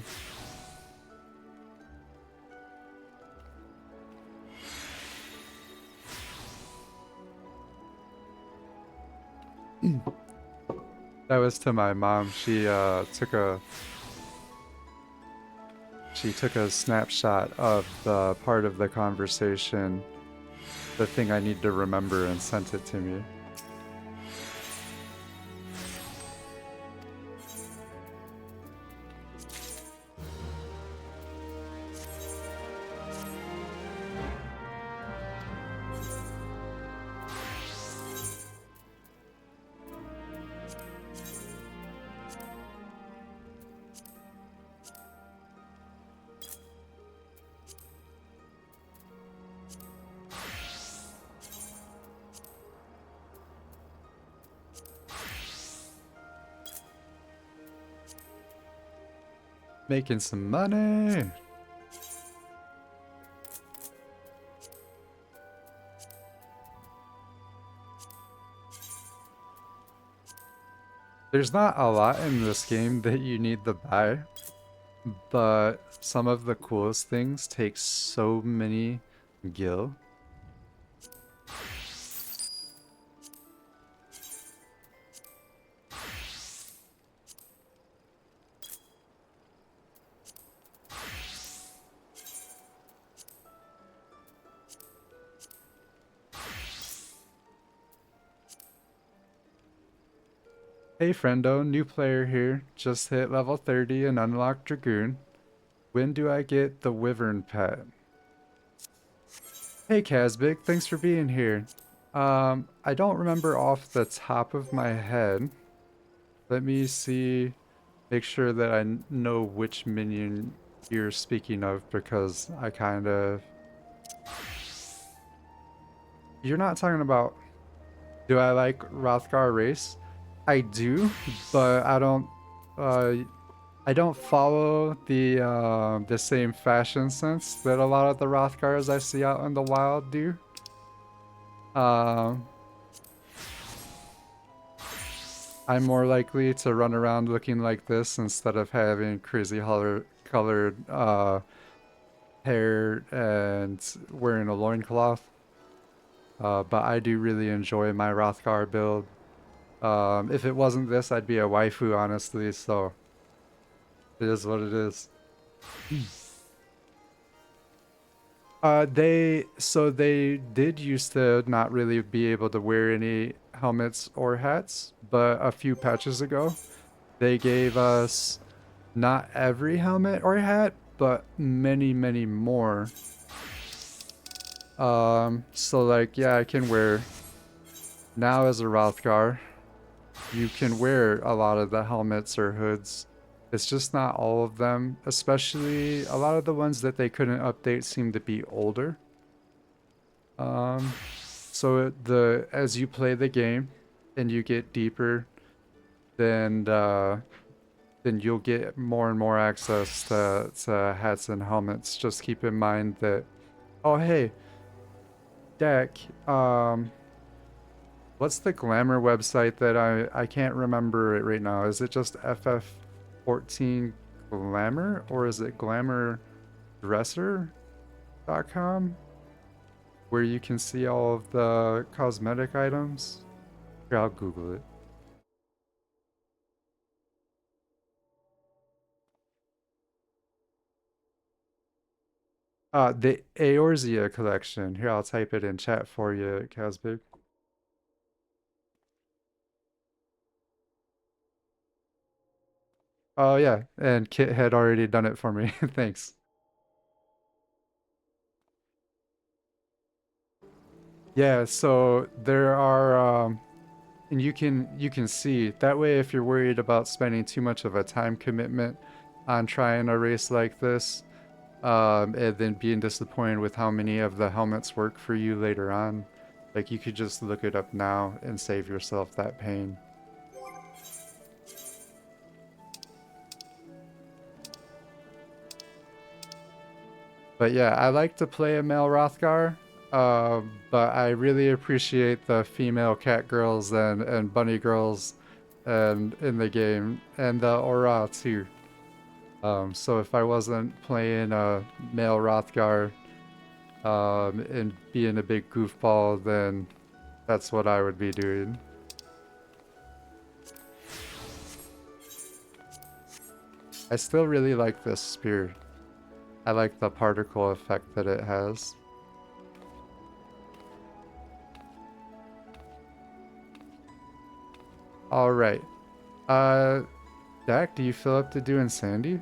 That was to my mom. She took a snapshot of the part of the conversation, the thing I need to remember, and sent it to me. Making some money. There's not a lot in this game that you need to buy, but some of the coolest things take so many gil. Hey friendo, new player here. Just hit level 30 and unlocked Dragoon. When do I get the Wyvern pet? Hey Kazbik, thanks for being here. I don't remember off the top of my head. Let me see, make sure that I know which minion you're speaking of, because I kind of... You're not talking about... Do I like Rothgar race? I do, but I don't I don't follow the same fashion sense that a lot of the Rothgars I see out in the wild do. Um, I'm more likely to run around looking like this instead of having crazy colored hair and wearing a loincloth. But I do really enjoy my Rothgar build. If it wasn't this, I'd be a waifu, honestly, so it is what it is. They did used to not really be able to wear any helmets or hats, but a few patches ago, they gave us not every helmet or hat, but many, many more. So like, yeah, I can wear now as a Rothgar, you can wear a lot of the helmets or hoods. It's just not all of them, especially a lot of the ones that they couldn't update seem to be older. So as you play the game and you get deeper, then then you'll get more and more access to hats and helmets. Just keep in mind that, oh hey, Deck, what's the glamour website that I can't remember it right now? Is it just FF14 Glamour or is it glamourdresser.com? Where you can see all of the cosmetic items? Here, I'll Google it. The Eorzea collection. Here, I'll type it in chat for you, Casbig. Oh yeah, and Kit had already done it for me. Thanks. Yeah, so there are and you can see that way if you're worried about spending too much of a time commitment on trying a race like this, and then being disappointed with how many of the helmets work for you later on, like you could just look it up now and save yourself that pain. But yeah, I like to play a male Rothgar, but I really appreciate the female cat girls and bunny girls and in the game, and the Aura too. So if I wasn't playing a male Rothgar and being a big goofball, then that's what I would be doing. I still really like this spear. I like the particle effect that it has. Alright. Uh, Dak, do you feel up to doing Sandy?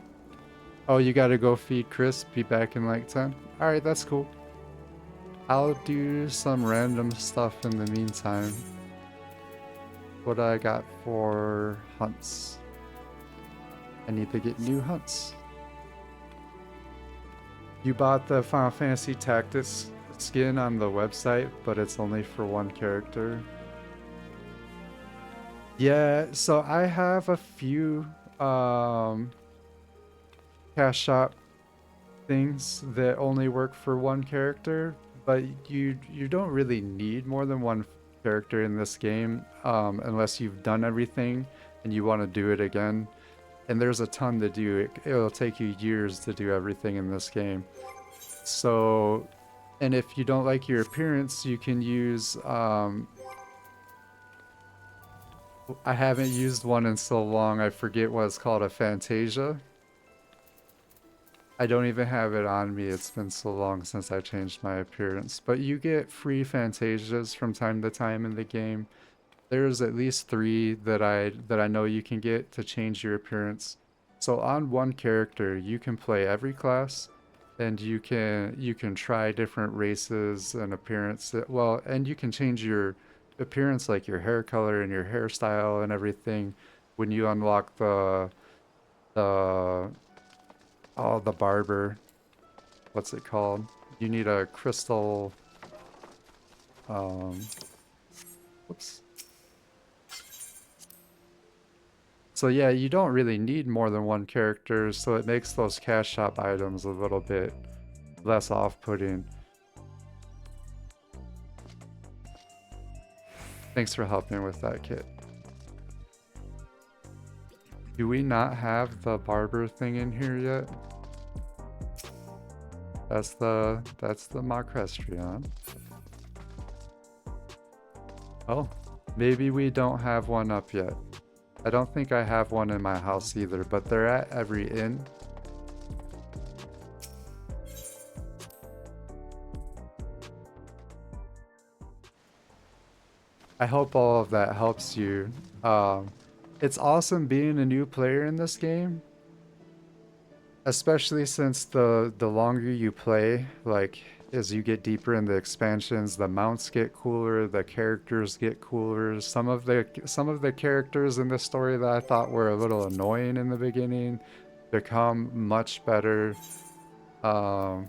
Oh, you gotta go feed Chris, be back in like 10? Alright, that's cool. I'll do some random stuff in the meantime. What I got for hunts? I need to get new hunts. You bought the Final Fantasy Tactics skin on the website, but it's only for one character. Yeah, so I have a few cash shop things that only work for one character, but you don't really need more than one character in this game, unless you've done everything and you want to do it again. And there's a ton to do. It'll take you years to do everything in this game. So, and if you don't like your appearance, you can use, I haven't used one in so long, I forget what it's called, a Fantasia. I don't even have it on me, it's been so long since I changed my appearance. But you get free Fantasias from time to time in the game. There's at least 3 that I know you can get to change your appearance. So on one character, you can play every class, and you can try different races and appearance. Well, and you can change your appearance, like your hair color and your hairstyle and everything, when you unlock the the barber. What's it called? You need a crystal. Whoops. So yeah, you don't really need more than one character, so it makes those cash shop items a little bit less off-putting. Thanks for helping with that, Kit. Do we not have the barber thing in here yet? That's the Macrestrion. Oh, maybe we don't have one up yet. I don't think I have one in my house either, but they're at every inn. I hope all of that helps you. It's awesome being a new player in this game, especially since the longer you play, like as you get deeper in the expansions, the mounts get cooler, the characters get cooler. Some of the characters in the story that I thought were a little annoying in the beginning become much better. And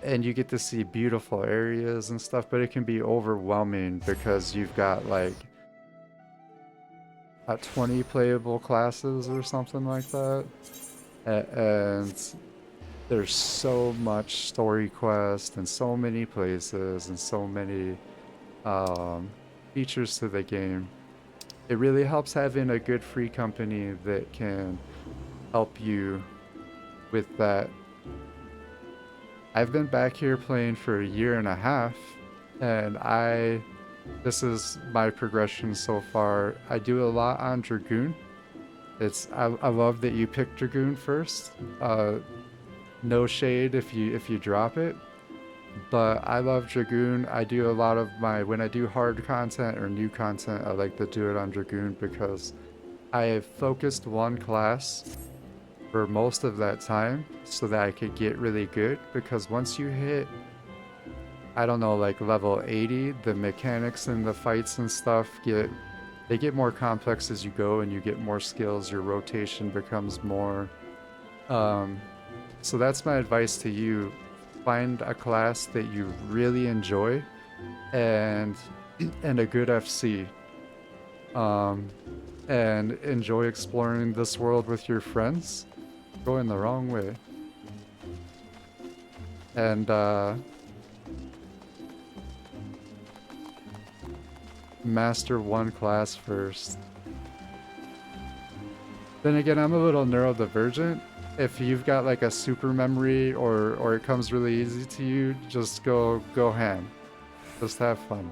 you get to see beautiful areas and stuff, but it can be overwhelming because you've got like 20 playable classes or something like that. And there's so much story quest and so many places and so many features to the game. It really helps having a good free company that can help you with that. I've been back here playing for a year and a half, and this is my progression so far. I do a lot on Dragoon. I love that you pick Dragoon first. No shade if you drop it, but I love Dragoon. I do a lot of when I do hard content or new content, I like to do it on Dragoon because I have focused one class for most of that time so that I could get really good, because once you hit, I don't know, like level 80, the mechanics and the fights and stuff get more complex as you go and you get more skills. Your rotation becomes more. So that's my advice to you. Find a class that you really enjoy and a good FC. And enjoy exploring this world with your friends. Going the wrong way. And master one class first. Then again, I'm a little neurodivergent. If you've got like a super memory or it comes really easy to you, just go ham. Just have fun.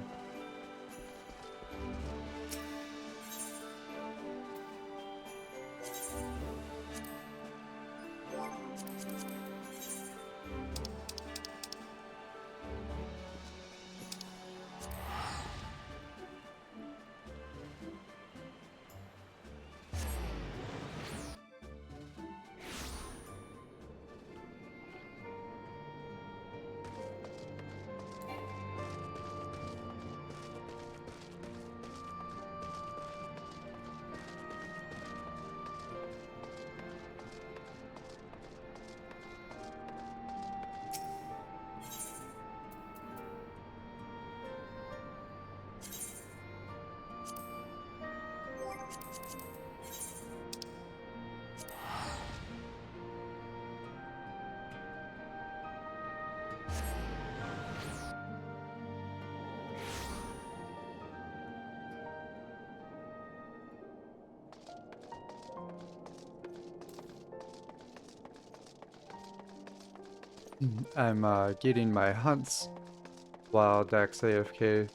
I'm getting my hunts while Dax AFK.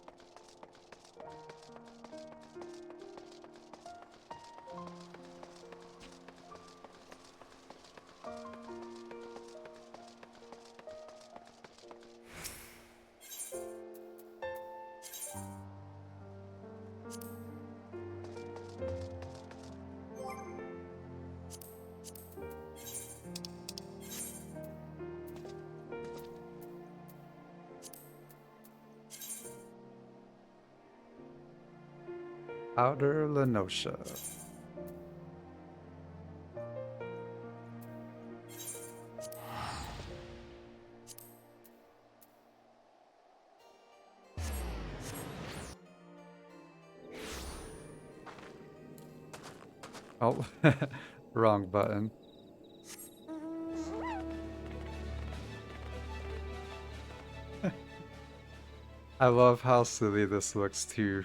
Outer Lenosha. Oh, wrong button. I love how silly this looks too.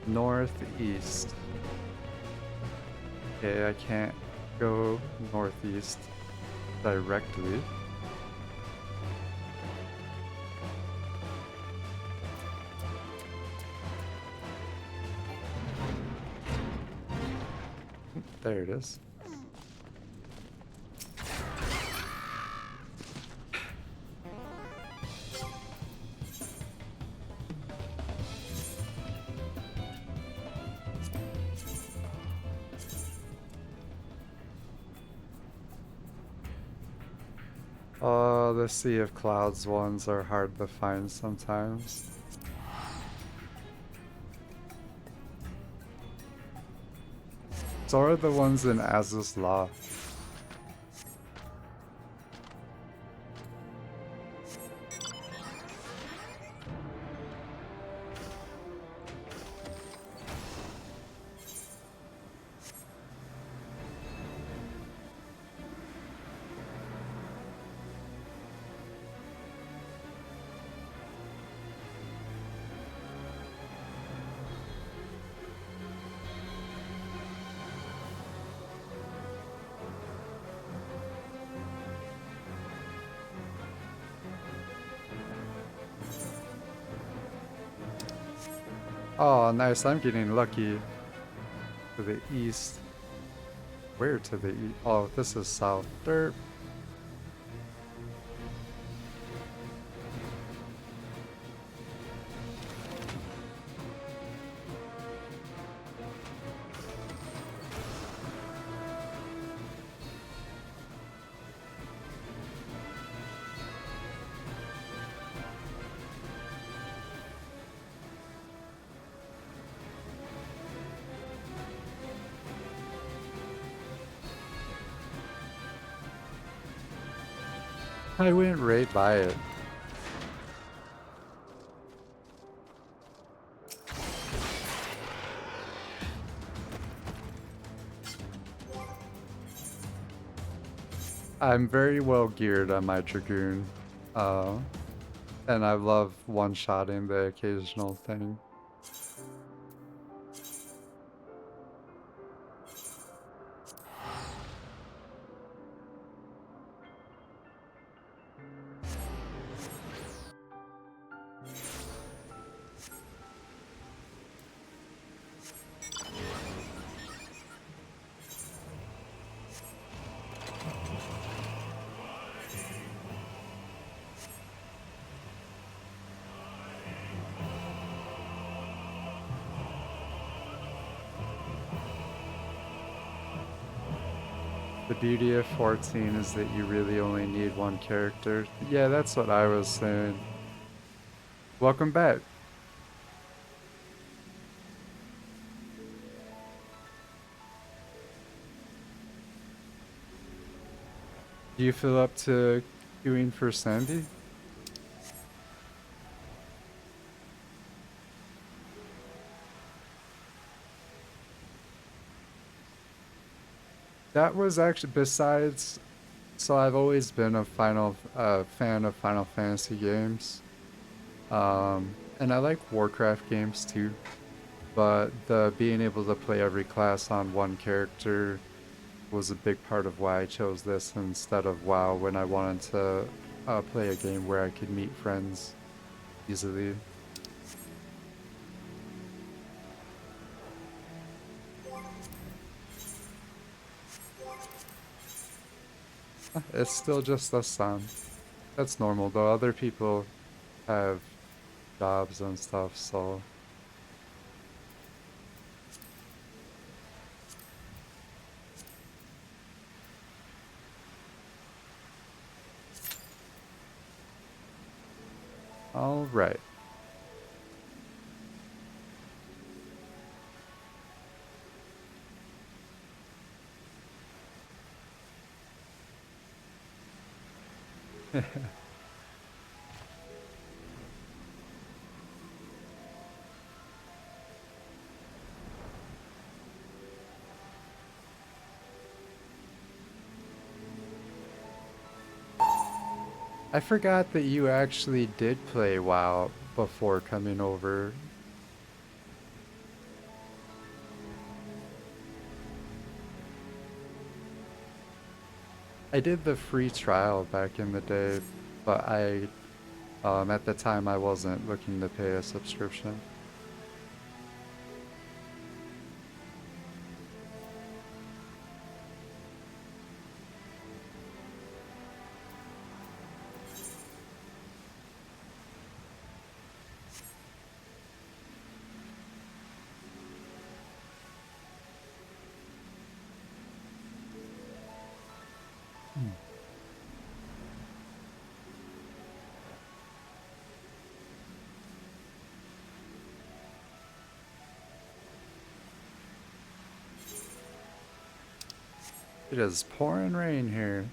Northeast. Okay, I can't go northeast directly. There it is. Oh, the Sea of Clouds ones are hard to find sometimes. So are the ones in Az's Law. Oh, nice. I'm getting lucky. To the east. Where to the east? Oh, this is south. Derp. I went right by it. I'm very well geared on my Dragoon. Uh, and I love one-shotting the occasional thing. The beauty of 14 is that you really only need one character. Yeah, that's what I was saying. Welcome back. Do you feel up to queuing for Sandy? That was actually besides. So I've always been a fan of Final Fantasy games, and I like Warcraft games too. But the being able to play every class on one character was a big part of why I chose this instead of WoW when I wanted to play a game where I could meet friends easily. It's still just the sun. That's normal though. Other people have jobs and stuff, so all right. I forgot that you actually did play WoW before coming over. I did the free trial back in the day, but at the time I wasn't looking to pay a subscription. It is pouring rain here.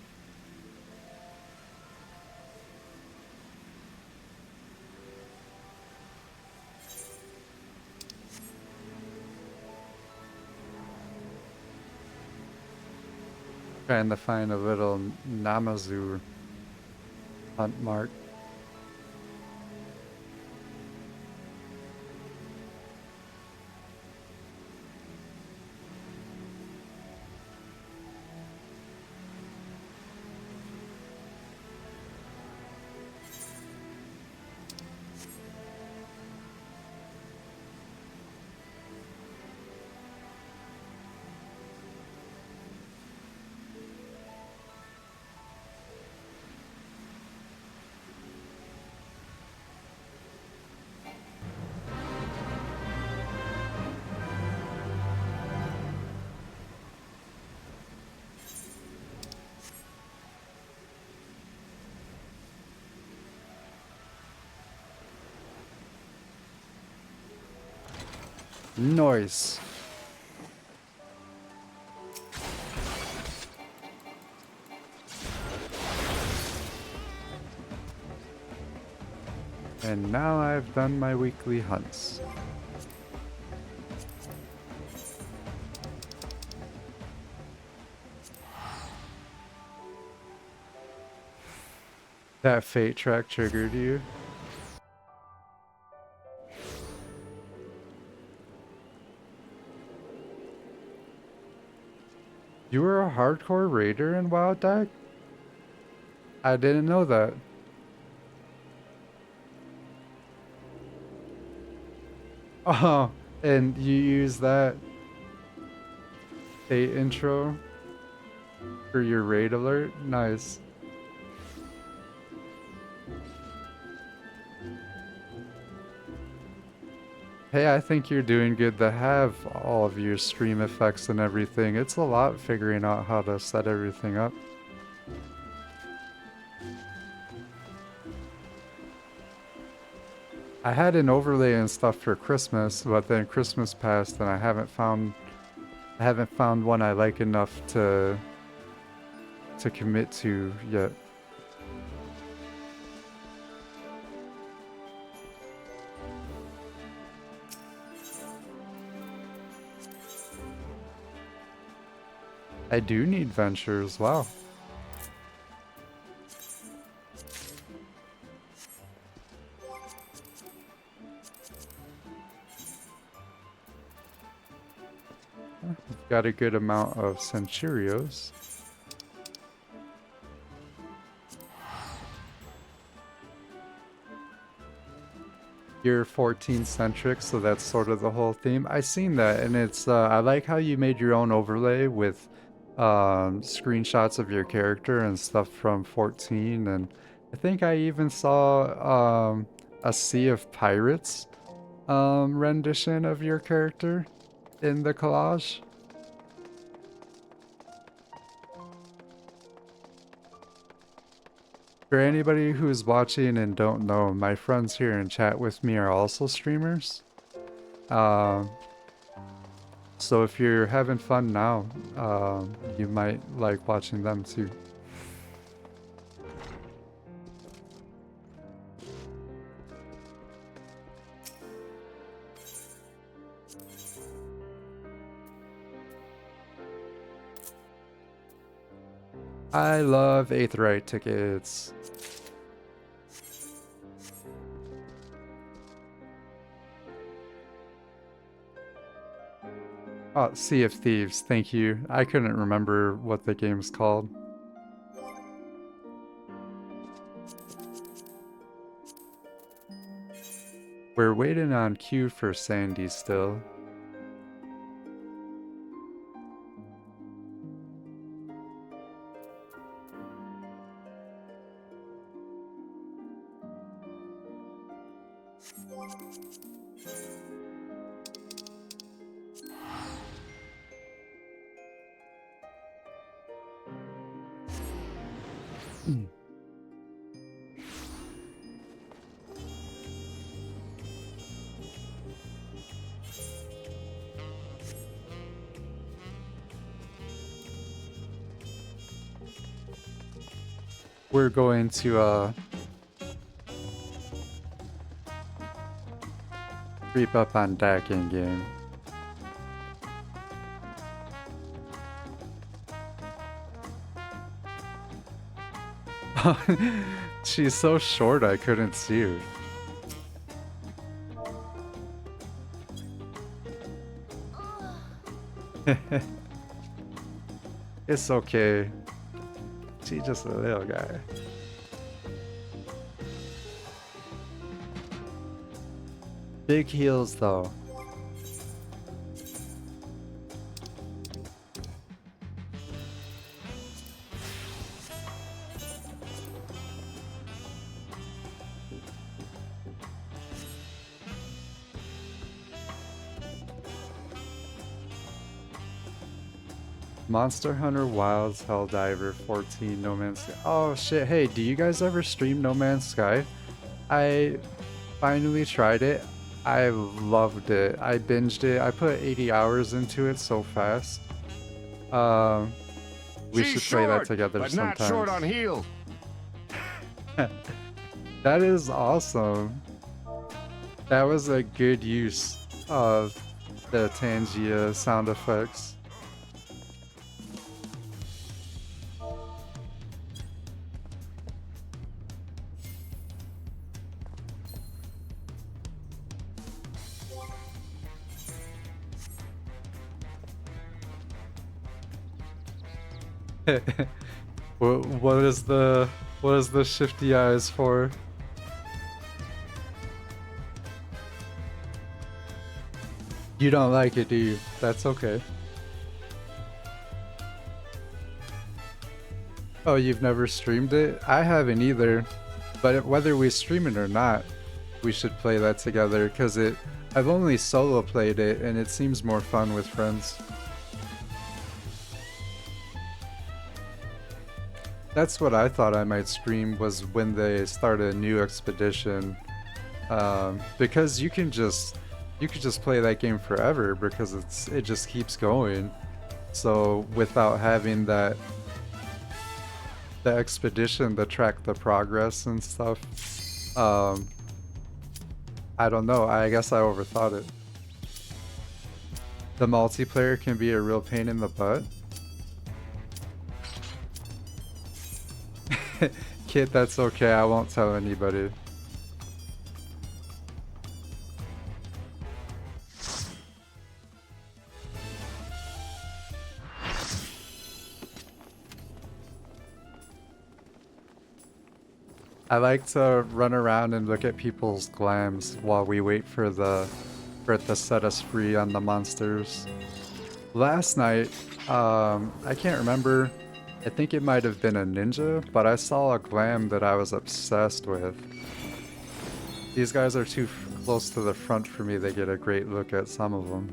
Trying to find a little Namazu hunt mark. Noise. And now I've done my weekly hunts. That fate track triggered you? You were a hardcore raider in WoW deck? I didn't know that. Oh, and you use that fate intro for your raid alert? Nice. Hey, I think you're doing good to have all of your stream effects and everything. It's a lot figuring out how to set everything up. I had an overlay and stuff for Christmas, but then Christmas passed and I haven't found one I like enough to commit to yet. I do need ventures, wow. We've got a good amount of Centurios. You're 14 centric, so that's sort of the whole theme. I seen that, and it's I like how you made your own overlay with screenshots of your character and stuff from 14, and I think I even saw a Sea of Pirates rendition of your character in the collage. For anybody who's watching and don't know, my friends here in chat with me are also streamers. Um, so if you're having fun now, you might like watching them too. I love 8th Right tickets. Oh, Sea of Thieves, thank you. I couldn't remember what the game's called. We're waiting on Q for Sandy still. We're going to creep up on deck in game. She's so short I couldn't see her. It's okay. She's just a little guy. Big heels though. Monster Hunter Wilds Helldiver 14 No Man's Sky. Oh shit, hey, do you guys ever stream No Man's Sky? I finally tried it. I loved it. I binged it. I put 80 hours into it so fast. We She's should play that short, together but sometime. not short on heel. That is awesome. That was a good use of the Tangia sound effects. What is the shifty eyes for? You don't like it, do you? That's okay. Oh, you've never streamed it? I haven't either. But whether we stream it or not, we should play that together because I've only solo played it and it seems more fun with friends. That's what I thought I might stream was when they start a new expedition, because you could just play that game forever because it just keeps going. So without having the expedition to track the progress and stuff, I don't know. I guess I overthought it. The multiplayer can be a real pain in the butt. Kid, that's okay. I won't tell anybody. I like to run around and look at people's glams while we wait for it to set us free on the monsters. Last night, I can't remember I think it might have been a ninja, but I saw a glam that I was obsessed with. These guys are too close to the front for me to get a great look at some of them.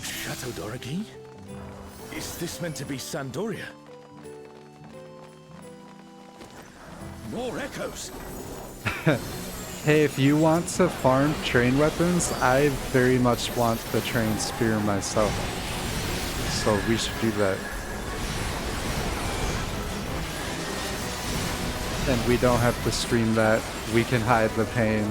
Chateau d'Origny? Is this meant to be Sandoria? More echoes! Hey, if you want to farm train weapons, I very much want the train spear myself. So we should do that. And we don't have to stream that. We can hide the pain.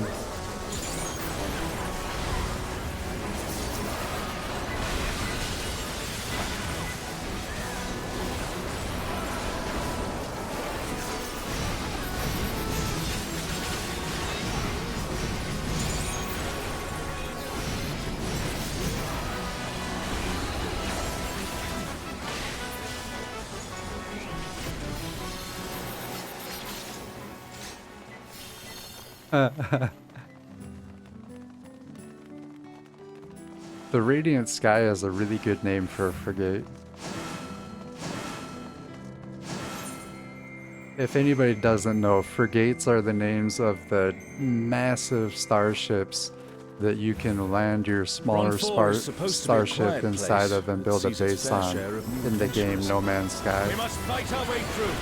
The Radiant Sky is a really good name for a frigate. If anybody doesn't know, frigates are the names of the massive starships that you can land your smaller Run 4 is supposed to be a starship quiet inside place of and that build a sees its base fair on share of new in the game adventurers. No Man's Sky. We must fight our way through!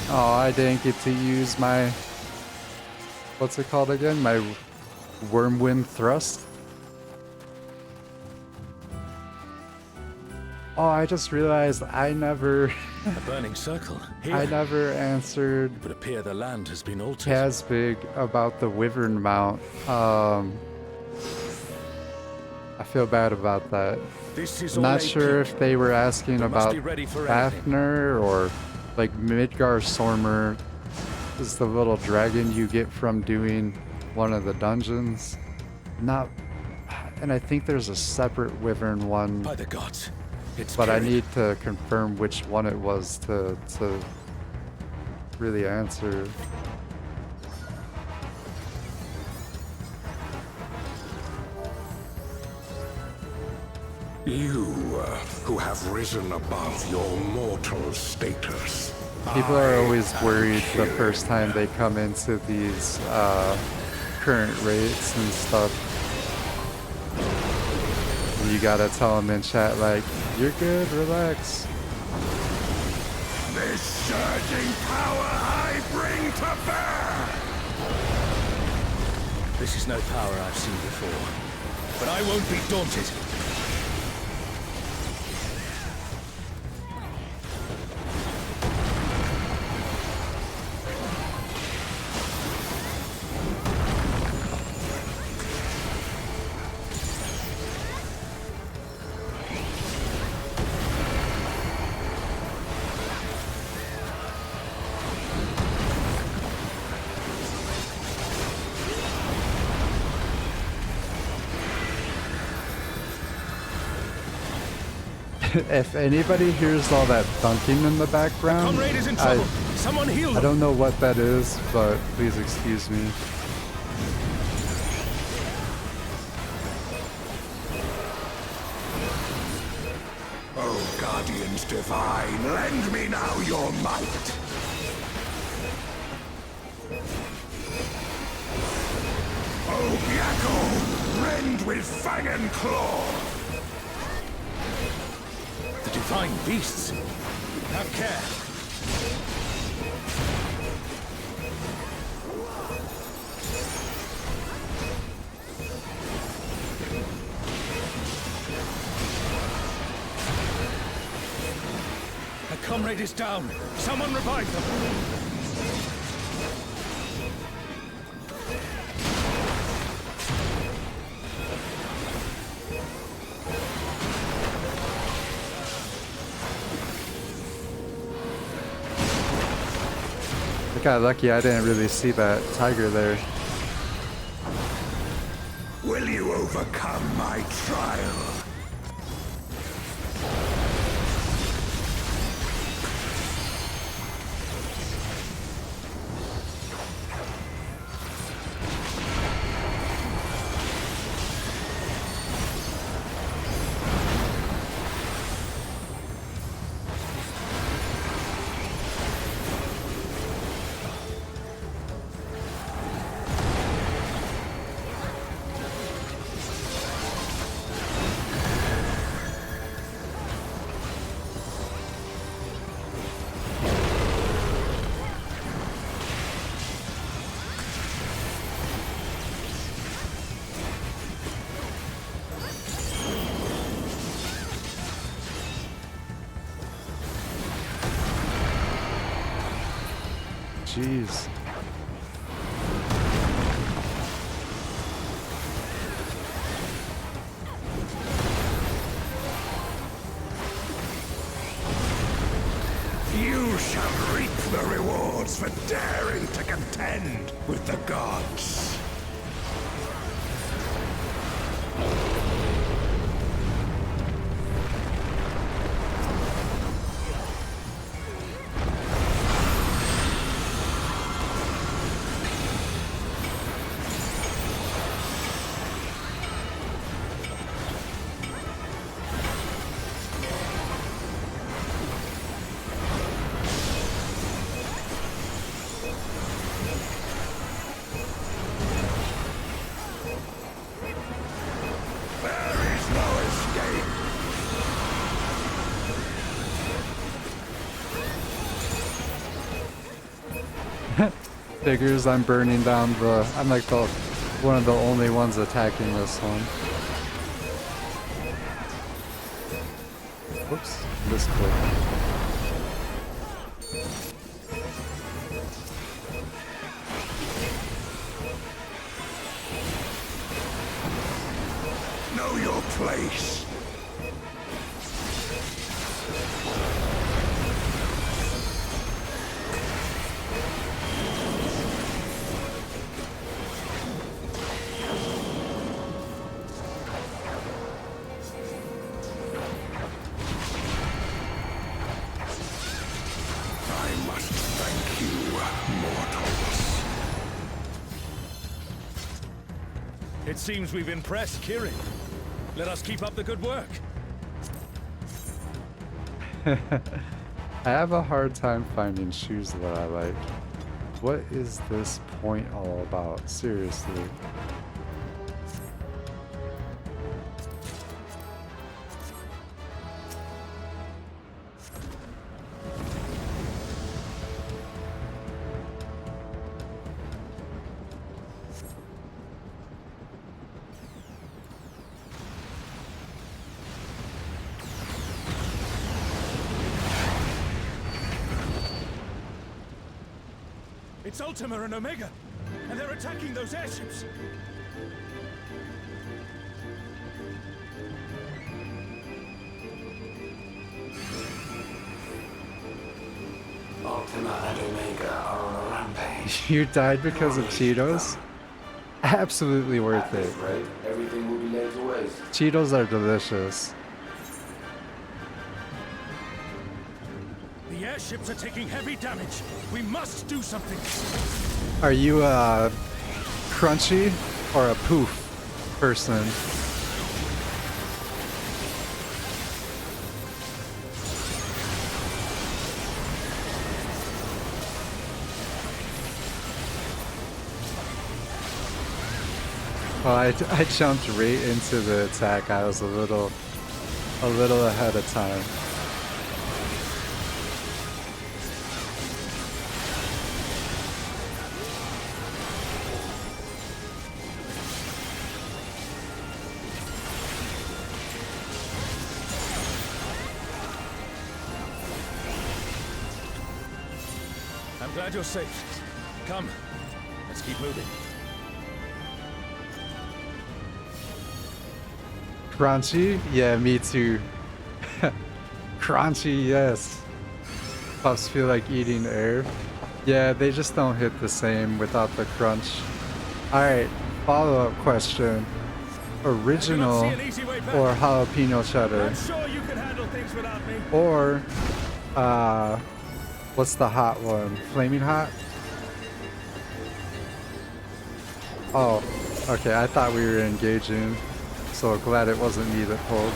Oh, I didn't get to use my... What's it called again? My Wormwind Thrust? Oh, I just realized I never... A burning circle. Here, I never answered it would appear the land has been altered. Casbig about the Wyvern Mount. I feel bad about that. This is I'm all not a sure peak. if they were asking We must about be ready for anything. Fafnir or like Midgar Sormer is the little dragon you get from doing one of the dungeons. Not, and I think there's a separate Wyvern one, By the gods. It's but I carried. need to confirm which one it was to really answer. You, who have risen above your mortal status. People are I always am worried the here. first time they come into these current rates and stuff. And you gotta tell them in chat like, you're good, relax. This surging power I bring to bear! This is no power I've seen before. But I won't be daunted. If anybody hears all that thunking in the background, Comrade is in trouble. Someone heal I them. don't know what that is, but please excuse me. Oh, guardians divine, lend me now your might! Oh, Byakko, rend with fang and claw! The divine beasts. Have care. A comrade is down. Someone revive them. I got lucky, I didn't really see that tiger there. Will you overcome my trial? Jeez. You shall reap the rewards for daring to contend with the gods. Figures I'm burning down the... I'm like the one of the only ones attacking this one. Whoops, misclick. Know your place. It seems we've impressed Kirin. Let us keep up the good work. I have a hard time finding shoes that I like. What is this point all about? Seriously. It's Ultima and Omega, and they're attacking those airships. Ultima and Omega are on a rampage. You died because of Cheetos? Absolutely worth it. Right, everything will be laid to waste. Cheetos are delicious. The airships are taking heavy damage. We must do something. Are you a crunchy or a poof person? Well, I jumped right into the attack. I was a little ahead of time. I'm glad you're safe. Come, let's keep moving. Crunchy? Yeah, me too. Crunchy, yes. Puffs feel like eating air. Yeah, they just don't hit the same without the crunch. Alright, follow-up question. Original or jalapeno cheddar? I'm sure you can handle things without me. Or, what's the hot one? Flaming hot? Oh, okay, I thought we were engaging. So glad it wasn't me that pulled.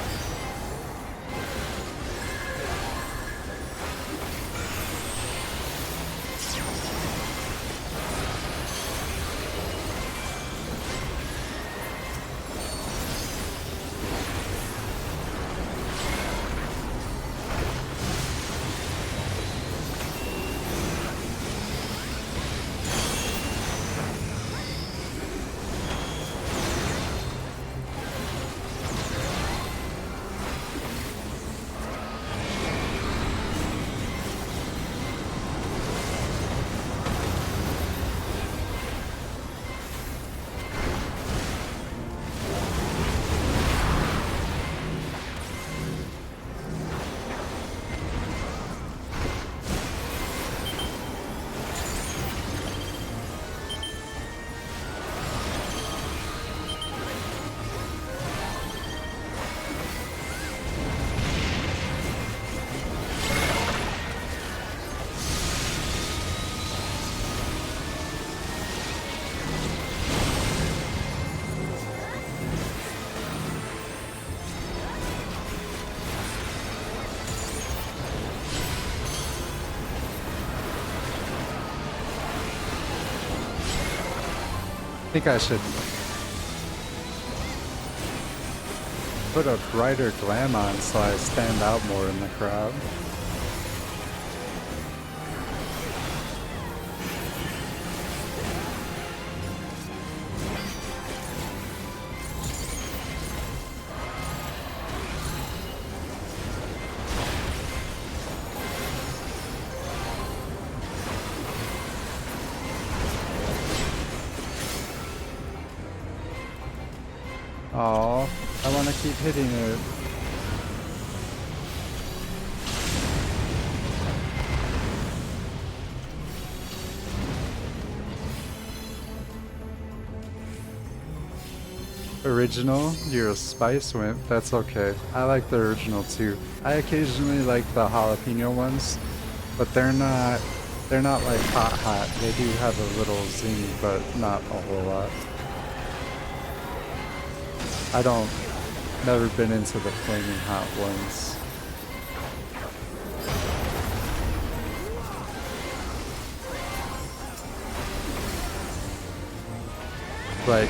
I think I should put a brighter glam on so I stand out more in the crowd. Oh, I want to keep hitting it. Original, you're a spice wimp. That's okay. I like the original too. I occasionally like the jalapeno ones, but they're not like hot. They do have a little zing, but not a whole lot. Never been into the flaming hot ones. Like,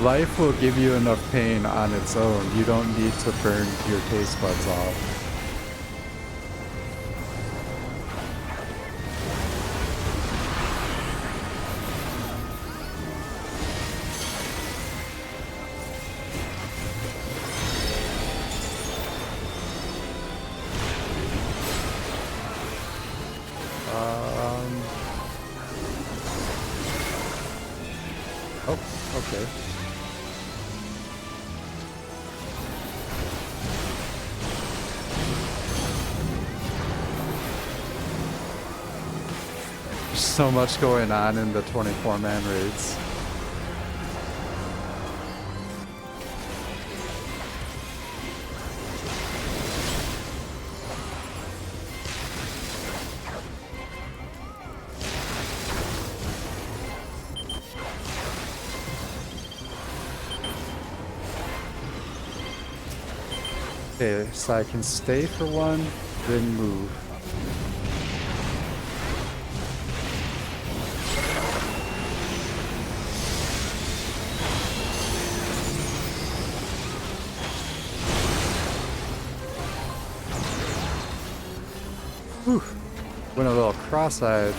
life will give you enough pain on its own. You don't need to burn your taste buds off. Oh, okay. There's so much going on in the 24-man raids. Okay, so I can stay for one, then move. Whew. Went a little cross-eyed.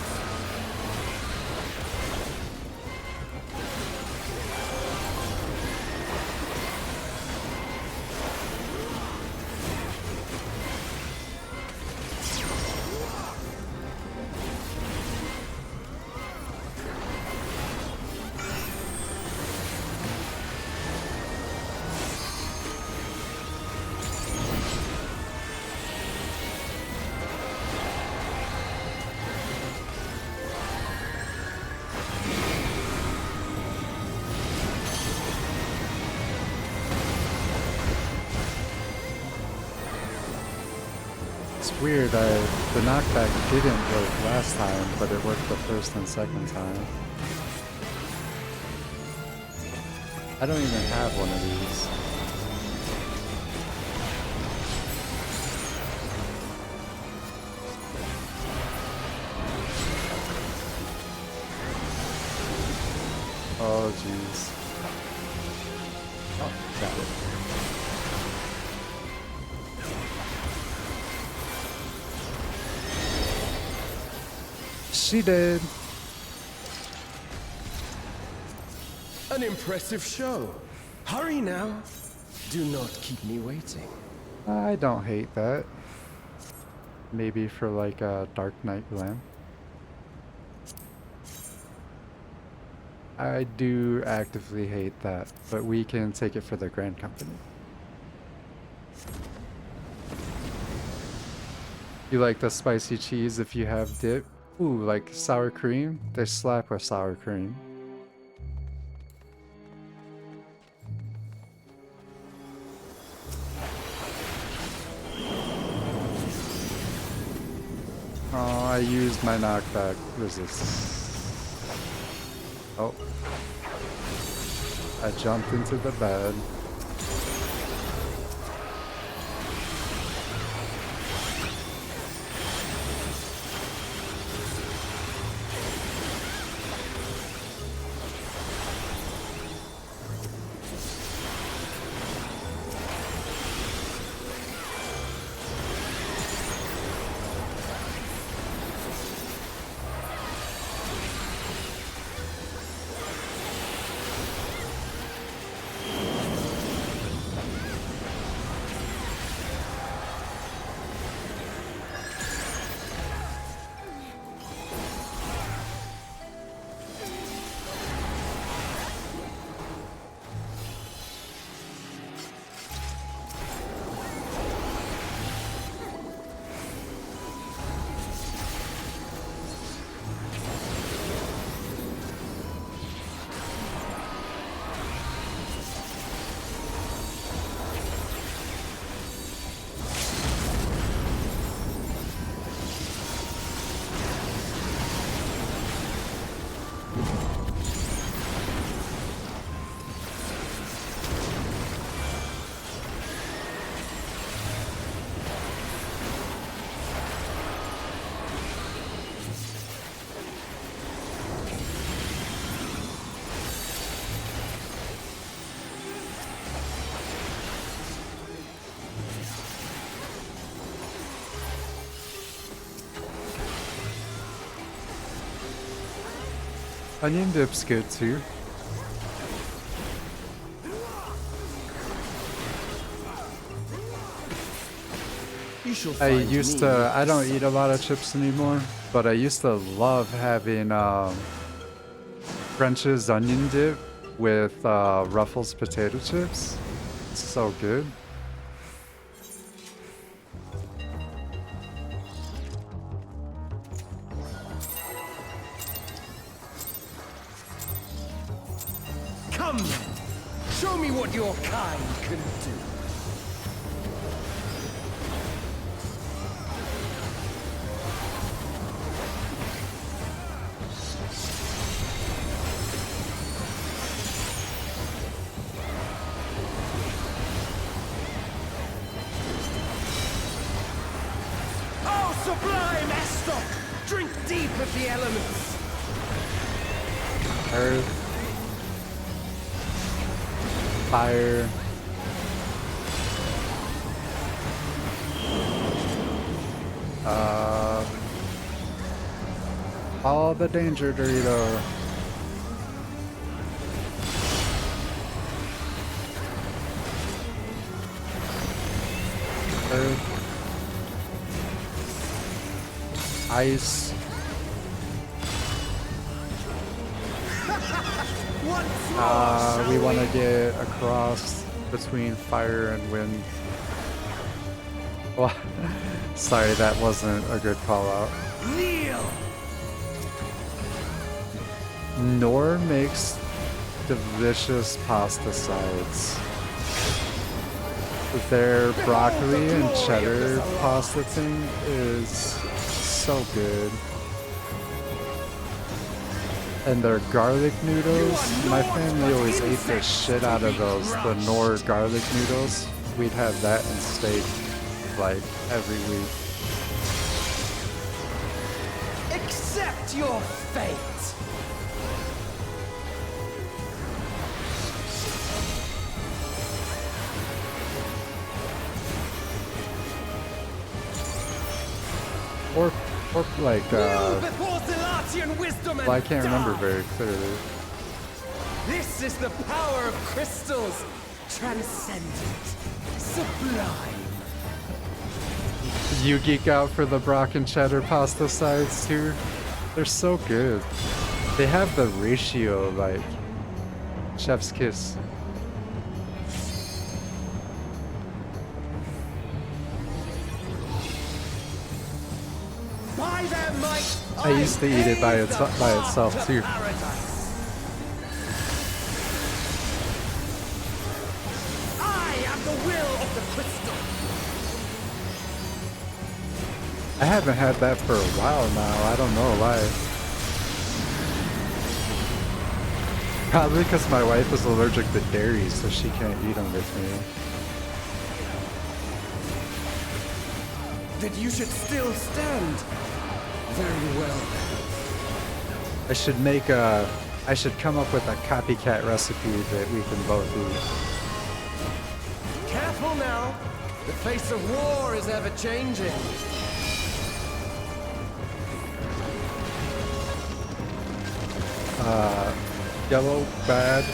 Weird, the knockback didn't work last time, but it worked the first and second time. I don't even have one of these. Oh, jeez. Oh, got it. She did. An impressive show. Hurry now. Do not keep me waiting. I don't hate that. Maybe for like a Dark Knight glam. I do actively hate that, but we can take it for the Grand Company. You like the spicy cheese if you have dip? Ooh, like sour cream? They slap with sour cream. Oh, I used my knockback resistance. Oh. I jumped into the bed. Onion dip's good too. I don't eat a lot of chips anymore, but I used to love having French's onion dip with Ruffles potato chips. It's so good. Come then. Show me what your kind can do. Oh, sublime Estok! Drink deep of the elements. Earth. Fire. All the danger, Dorito. Earth. Ice. We want to get across between fire and wind. Well, sorry, that wasn't a good call out. Nor makes delicious pasta sides. Their broccoli and cheddar pasta thing is so good. And their garlic noodles, my family always ate the shit out of those, the Knorr garlic noodles. We'd have that in steak like every week. Accept your fate. Or like, Before Zalatian wisdom and well, I can't remember die. very clearly. This is the power of crystals, transcendent, sublime. You geek out for the Brock and cheddar pasta sides too? They're so good. They have the ratio like chef's kiss. By their might, I used to eat it by itself too. I am the will of the crystal. I haven't had that for a while now. I don't know why. Probably because my wife is allergic to dairy, so she can't eat them with me. That you should still stand. Very well. I should come up with a copycat recipe that we can both eat. Careful now. The face of war is ever changing. Yellow, bad.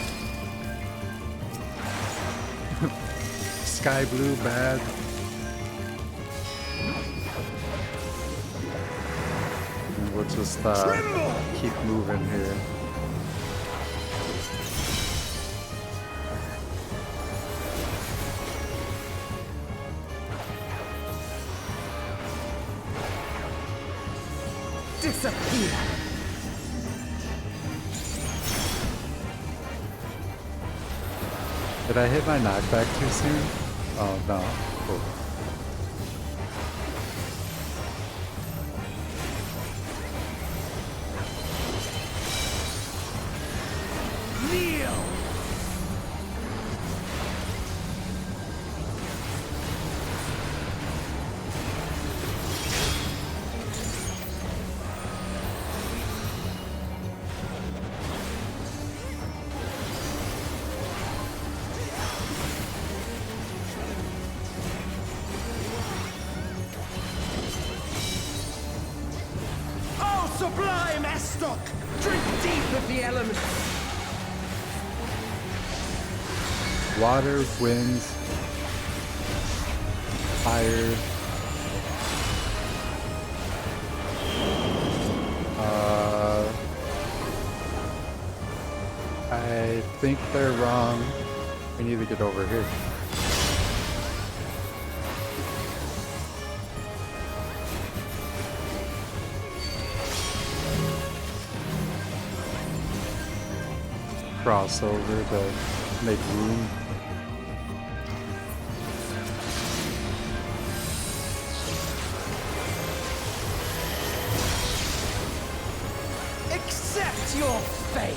Sky blue, bad. And we'll just keep moving here. Disappear. Did I hit my knockback too soon? Oh no. Cool. Kneel. Oh, sublime Estok! Drink deep of the elements. Water, wind, fire. I think they're wrong. We need to get over here. Cross over to make room. Accept your fate.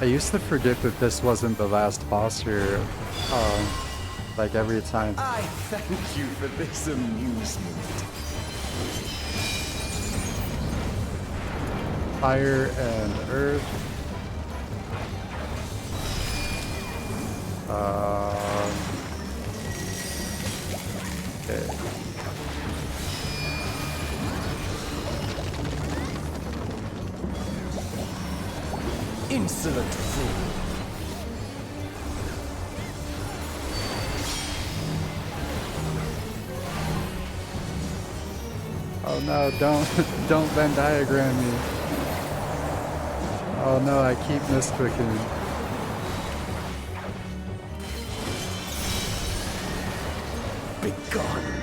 I used to forget that this wasn't the last boss here, like every time. I thank you for this amusement. Fire and earth. Okay. Insolent fool. Oh no, don't Venn diagram me. Oh no, I keep misclicking. Begone.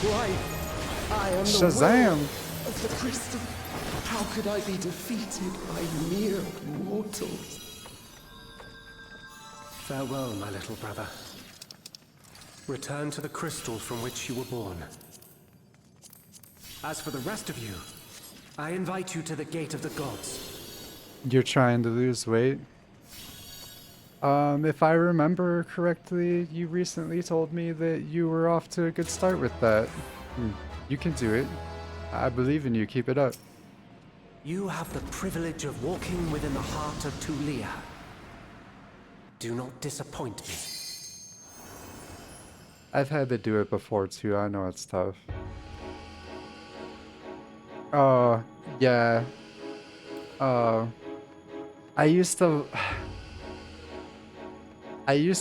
Why, I am the Shazam! will of the crystal. How could I be defeated by mere mortals? Farewell, my little brother. Return to the crystal from which you were born. As for the rest of you, I invite you to the Gate of the Gods. You're trying to lose weight? If I remember correctly, you recently told me that you were off to a good start with that. You can do it. I believe in you. Keep it up. You have the privilege of walking within the heart of Tulia. Do not disappoint me. I've had to do it before too. I know it's tough. Yeah. I used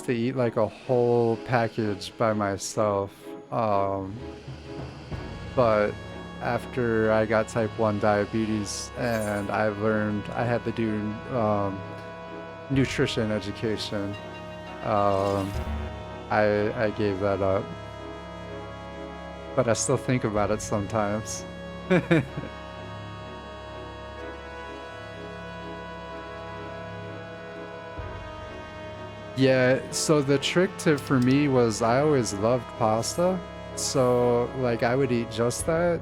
to eat like a whole package by myself. But after I got type 1 diabetes and I learned I had to do nutrition education, I gave that up. But I still think about it sometimes. Yeah, so the trick for me was I always loved pasta. So like I would eat just that.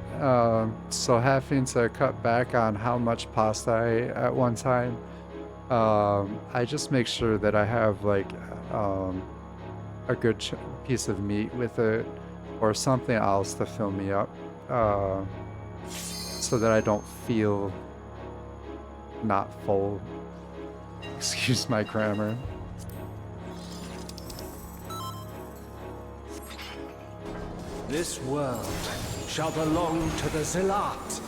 So having to cut back on how much pasta I ate at one time, I just make sure that I have like a good piece of meat with it or something else to fill me up, so that I don't feel not full. Excuse my grammar. This world shall belong to the Zealot.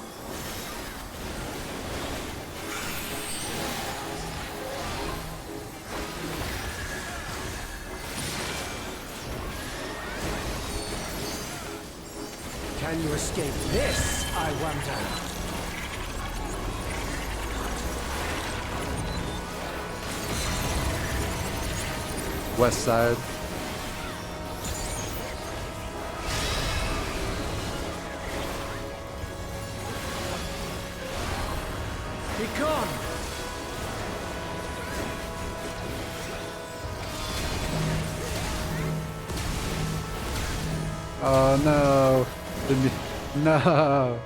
Can you escape this, I wonder? West side. Be gone! Oh no. No.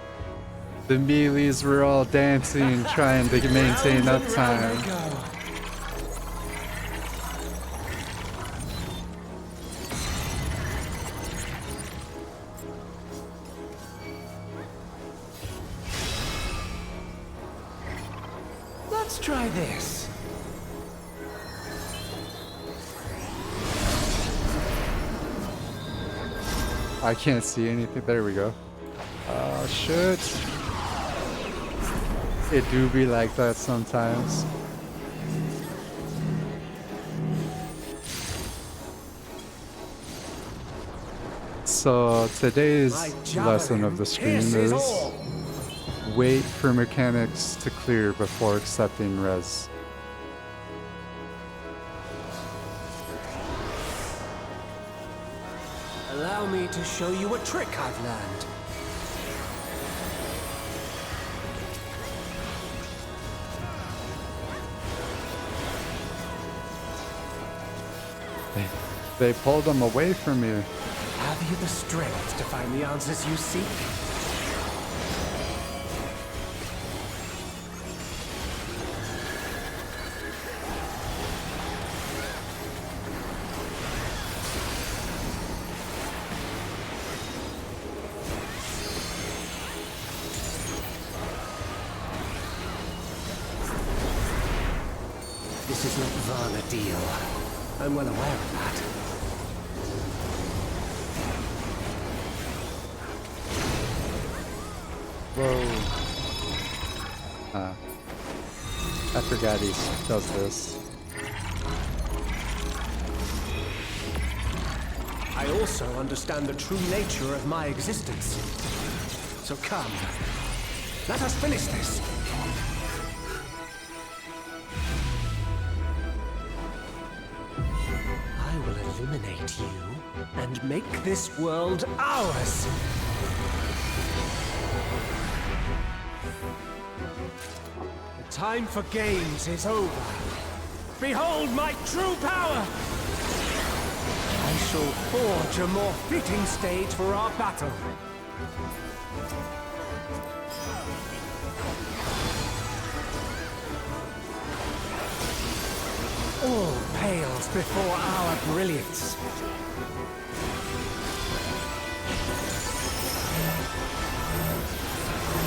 The melees were all dancing, trying to maintain uptime. Let's try this. I can't see anything. There we go. Oh shit. It do be like that sometimes. So today's lesson of the stream is wait for mechanics to clear before accepting res. Allow me to show you a trick I've learned. They pulled them away from you. Have you the strength to find the answers you seek? This is not Varna deal. I'm well aware of that. Whoa. I forgot he does this. I also understand the true nature of my existence. So come, let us finish this. I will eliminate you and make this world ours. The time for games is over. Behold my true power! I shall forge a more fitting stage for our battle. All pales before our brilliance.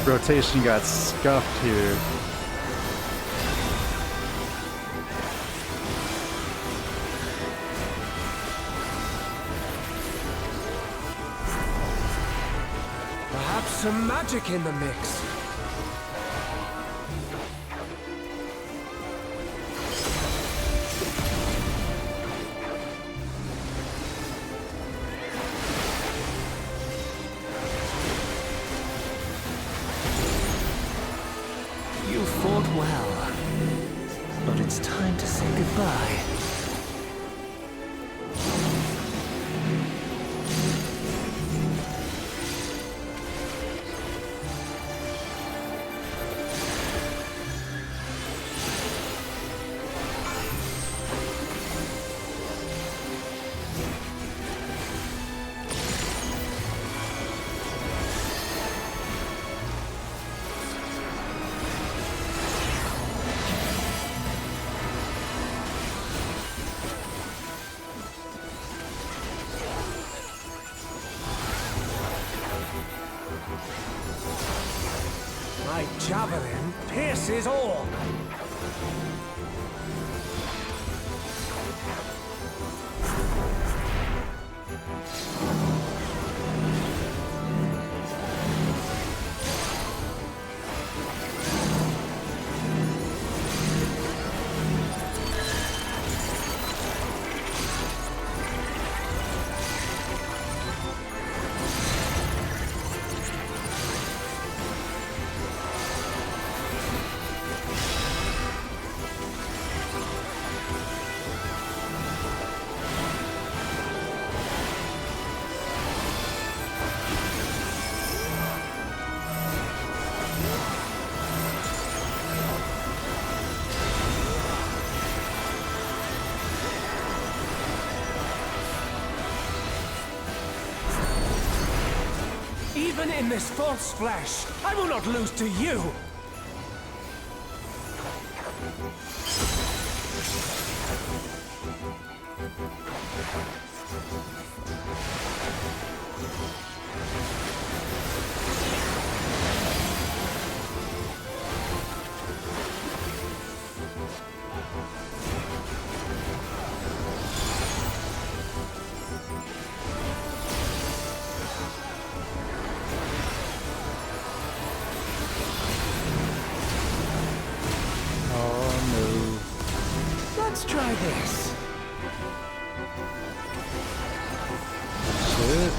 Rotation got scuffed here. Perhaps some magic in the mix. You fought well, but it's time to say goodbye. My javelin pierces all. Even in this false flesh, I will not lose to you! Let's try this. Shit.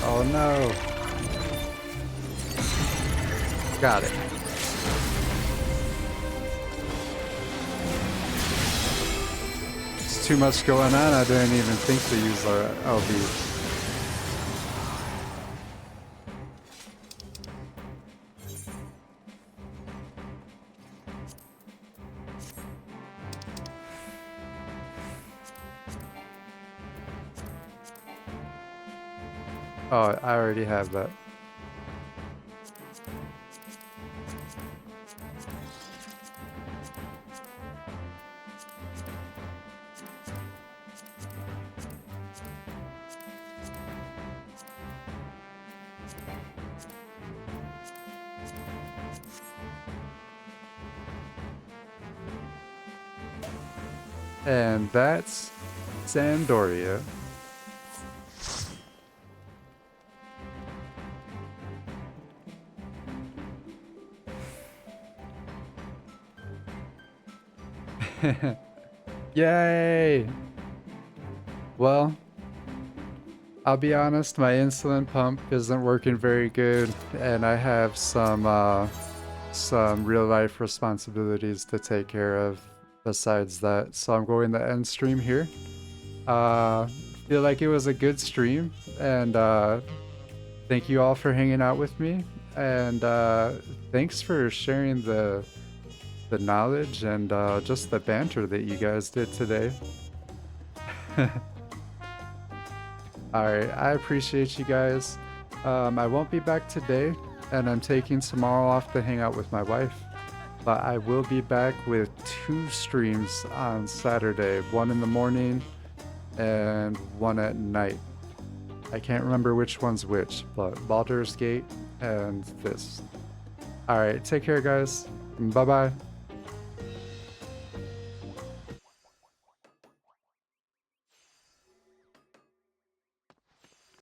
Oh no. Got it. It's too much going on. I didn't even think to use our LB. Oh, I already have that. And that's Sandoria. Yay! Well, I'll be honest, my insulin pump isn't working very good, and I have some real life responsibilities to take care of besides that. So I'm going to end stream here. Feel like it was a good stream, and thank you all for hanging out with me, and thanks for sharing the knowledge and just the banter that you guys did today. Alright, I appreciate you guys. I won't be back today, and I'm taking tomorrow off to hang out with my wife. But I will be back with 2 streams on Saturday, one in the morning and one at night. I can't remember which one's which, but Baldur's Gate and this. Alright, take care guys. Bye bye.